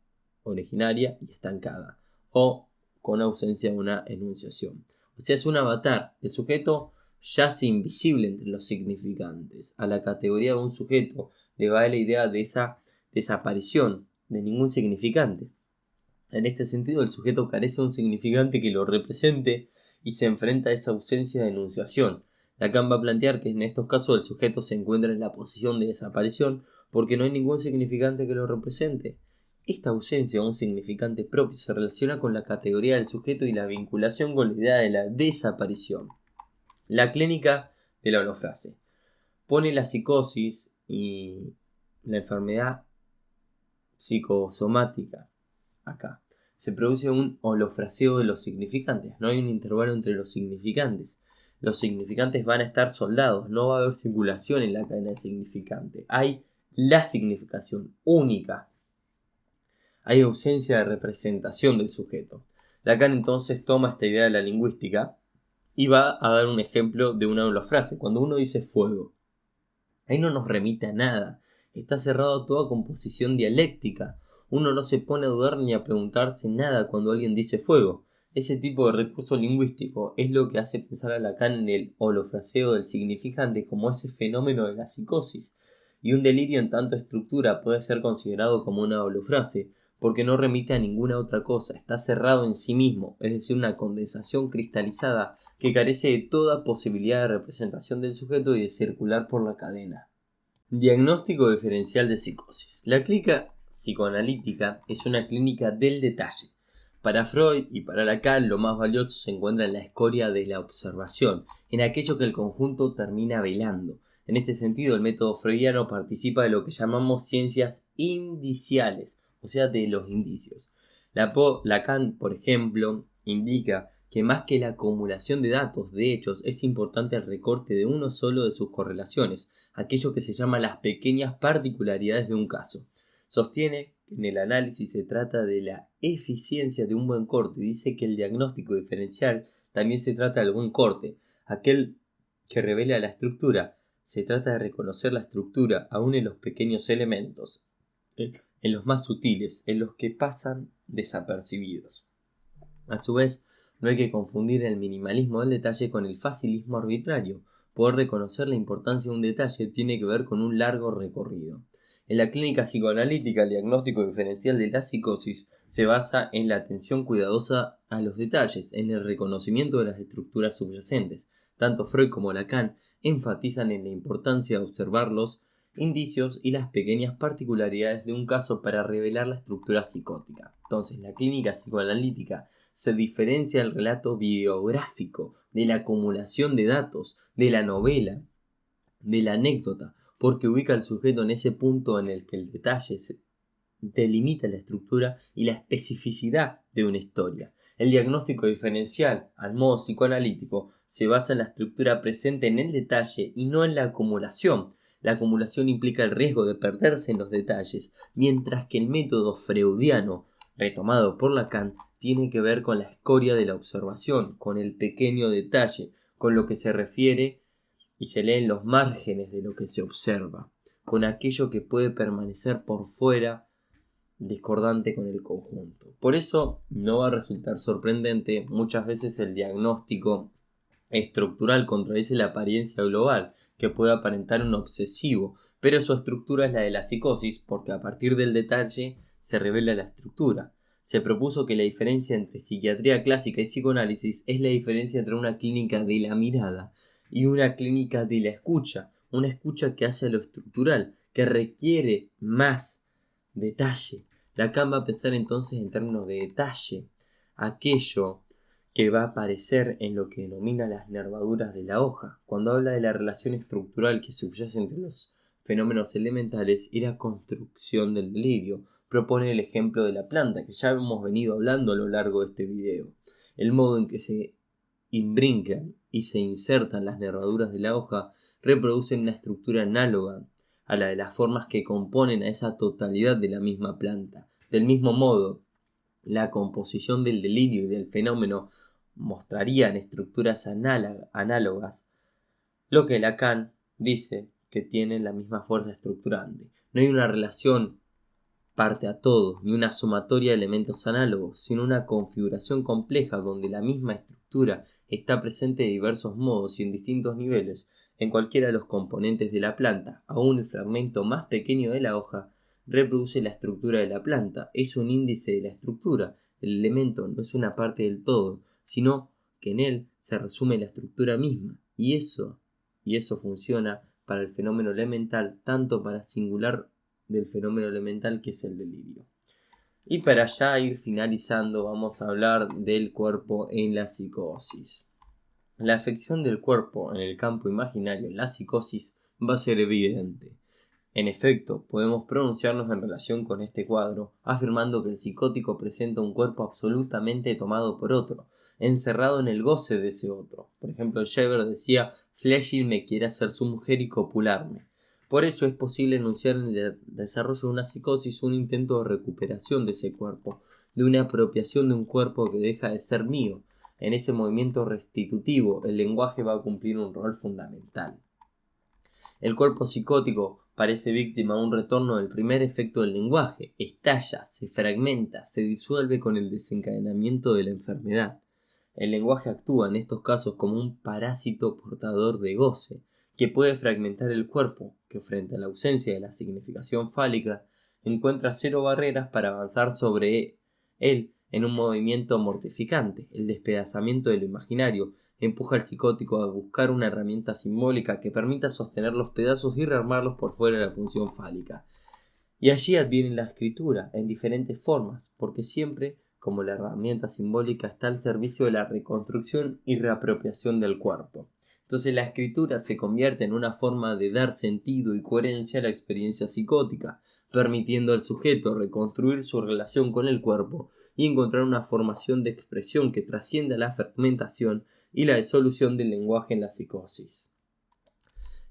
y estancada, o con ausencia de una enunciación. O sea, es un avatar. El sujeto yace invisible entre los significantes. A la categoría de un sujeto le va la idea de esa desaparición de ningún significante. En este sentido, el sujeto carece de un significante que lo represente y se enfrenta a esa ausencia de enunciación. Lacan va a plantear que en estos casos el sujeto se encuentra en la posición de desaparición porque no hay ningún significante que lo represente. Esta ausencia de un significante propio se relaciona con la categoría del sujeto y la vinculación con la idea de la desaparición. La clínica de la holofrase pone la psicosis y la enfermedad psicosomática acá. Se produce un holofraseo de los significantes, no hay un intervalo entre los significantes. Los significantes van a estar soldados, no va a haber circulación en la cadena de significante. Hay la significación única. Hay ausencia de representación del sujeto. Lacan entonces toma esta idea de la lingüística y va a dar un ejemplo de una holofrase. Cuando uno dice fuego, ahí no nos remite a nada. Está cerrado a toda composición dialéctica. Uno no se pone a dudar ni a preguntarse nada cuando alguien dice fuego. Ese tipo de recurso lingüístico es lo que hace pensar a Lacan en el holofraseo del significante como ese fenómeno de la psicosis. Y un delirio en tanto estructura puede ser considerado como una holofrase, porque no remite a ninguna otra cosa, está cerrado en sí mismo, es decir, una condensación cristalizada que carece de toda posibilidad de representación del sujeto y de circular por la cadena. Diagnóstico diferencial de psicosis. La clínica psicoanalítica es una clínica del detalle. Para Freud y para Lacan, lo más valioso se encuentra en la escoria de la observación, en aquello que el conjunto termina velando. En este sentido, el método freudiano participa de lo que llamamos ciencias indiciales, o sea, de los indicios. Lacan, por ejemplo, indica que más que la acumulación de datos, de hechos, es importante el recorte de uno solo de sus correlaciones, aquello que se llama las pequeñas particularidades de un caso. Sostiene que en el análisis se trata de la eficiencia de un buen corte. Dice que el diagnóstico diferencial también se trata del buen corte, aquel que revela la estructura. Se trata de reconocer la estructura aún en los pequeños elementos, en los más sutiles, en los que pasan desapercibidos. A su vez, no hay que confundir el minimalismo del detalle con el facilismo arbitrario. Poder reconocer la importancia de un detalle tiene que ver con un largo recorrido. En la clínica psicoanalítica, el diagnóstico diferencial de la psicosis se basa en la atención cuidadosa a los detalles, en el reconocimiento de las estructuras subyacentes. Tanto Freud como Lacan enfatizan en la importancia de observar los indicios y las pequeñas particularidades de un caso para revelar la estructura psicótica. Entonces, la clínica psicoanalítica se diferencia del relato biográfico, de la acumulación de datos, de la novela, de la anécdota, porque ubica al sujeto en ese punto en el que el detalle delimita la estructura y la especificidad de una historia. El diagnóstico diferencial, al modo psicoanalítico, se basa en la estructura presente en el detalle y no en la acumulación. La acumulación implica el riesgo de perderse en los detalles, mientras que el método freudiano, retomado por Lacan, tiene que ver con la escoria de la observación, con el pequeño detalle, con lo que se refiere y se lee en los márgenes de lo que se observa, con aquello que puede permanecer por fuera, discordante con el conjunto. Por eso no va a resultar sorprendente, muchas veces el diagnóstico estructural contradice la apariencia global, que puede aparentar un obsesivo, pero su estructura es la de la psicosis, porque a partir del detalle se revela la estructura. Se propuso que la diferencia entre psiquiatría clásica y psicoanálisis es la diferencia entre una clínica de la mirada y una clínica de la escucha, una escucha que hace a lo estructural, que requiere más detalle. Lacan va a pensar entonces en términos de detalle, aquello que va a aparecer en lo que denomina las nervaduras de la hoja, cuando habla de la relación estructural que subyace entre los fenómenos elementales y la construcción del delirio. Propone el ejemplo de la planta, que ya hemos venido hablando a lo largo de este video. El modo en que se imbrincan y se insertan las nervaduras de la hoja reproducen una estructura análoga a la de las formas que componen a esa totalidad de la misma planta. Del mismo modo, la composición del delirio y del fenómeno mostrarían estructuras análogas, lo que Lacan dice que tienen la misma fuerza estructurante. No hay una relación parte a todos, ni una sumatoria de elementos análogos, sino una configuración compleja donde la misma estructura está presente de diversos modos y en distintos niveles en cualquiera de los componentes de la planta. Aún el fragmento más pequeño de la hoja reproduce la estructura de la planta, es un índice de la estructura. El elemento no es una parte del todo, sino que en él se resume la estructura misma, y eso funciona para el fenómeno elemental, tanto para singular del fenómeno elemental que es el delirio. Y para ya ir finalizando, vamos a hablar del cuerpo en la psicosis. La afección del cuerpo en el campo imaginario en la psicosis va a ser evidente. En efecto, podemos pronunciarnos en relación con este cuadro, afirmando que el psicótico presenta un cuerpo absolutamente tomado por otro, encerrado en el goce de ese otro. Por ejemplo, Scheber decía: Flegel me quiere hacer su mujer y copularme. Por ello es posible enunciar en el desarrollo de una psicosis un intento de recuperación de ese cuerpo, de una apropiación de un cuerpo que deja de ser mío. En ese movimiento restitutivo, el lenguaje va a cumplir un rol fundamental. El cuerpo psicótico parece víctima de un retorno del primer efecto del lenguaje, estalla, se fragmenta, se disuelve con el desencadenamiento de la enfermedad. El lenguaje actúa en estos casos como un parásito portador de goce, que puede fragmentar el cuerpo, que frente a la ausencia de la significación fálica, encuentra cero barreras para avanzar sobre él en un movimiento mortificante, el despedazamiento de lo imaginario. Empuja al psicótico a buscar una herramienta simbólica que permita sostener los pedazos y rearmarlos por fuera de la función fálica. Y allí adviene la escritura, en diferentes formas, porque siempre, como la herramienta simbólica, está al servicio de la reconstrucción y reapropiación del cuerpo. Entonces la escritura se convierte en una forma de dar sentido y coherencia a la experiencia psicótica, permitiendo al sujeto reconstruir su relación con el cuerpo y encontrar una formación de expresión que trascienda la fragmentación y la disolución del lenguaje en la psicosis.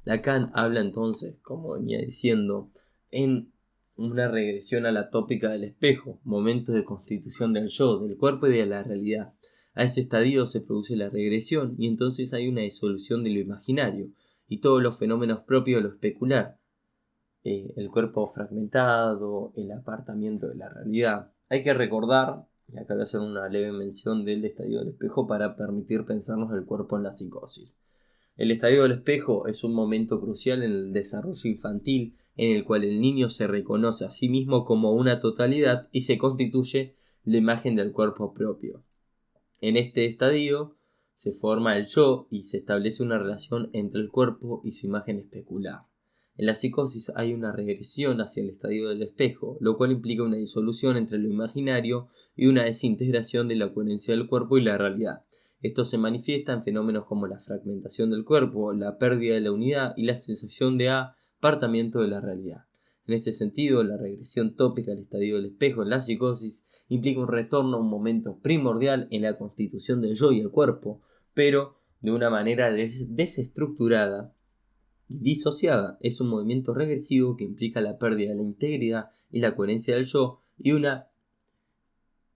Lacan habla entonces, como venía diciendo, en una regresión a la tópica del espejo, momentos de constitución del yo, del cuerpo y de la realidad. A ese estadio se produce la regresión y entonces hay una disolución de lo imaginario y todos los fenómenos propios de lo especular, el cuerpo fragmentado, el apartamiento de la realidad. Hay que recordar, y acá voy a hacer una leve mención del estadio del espejo para permitir pensarnos el cuerpo en la psicosis. El estadio del espejo es un momento crucial en el desarrollo infantil en el cual el niño se reconoce a sí mismo como una totalidad y se constituye la imagen del cuerpo propio. En este estadio se forma el yo y se establece una relación entre el cuerpo y su imagen especular. En la psicosis hay una regresión hacia el estadio del espejo, lo cual implica una disolución entre lo imaginario y una desintegración de la coherencia del cuerpo y la realidad. Esto se manifiesta en fenómenos como la fragmentación del cuerpo, la pérdida de la unidad y la sensación de apartamiento de la realidad. En este sentido, la regresión tópica al estadio del espejo en la psicosis implica un retorno a un momento primordial en la constitución del yo y el cuerpo, pero de una manera desestructurada y disociada. Es un movimiento regresivo que implica la pérdida de la integridad y la coherencia del yo y una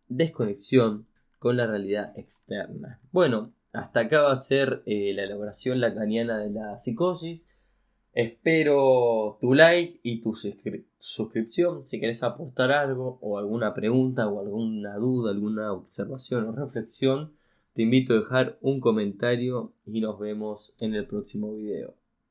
desconexión con la realidad externa. Bueno, hasta acá va a ser la elaboración lacaniana de la psicosis. Espero tu like y tu suscripción. Si querés aportar algo o alguna pregunta o alguna duda, alguna observación o reflexión, te invito a dejar un comentario y nos vemos en el próximo video.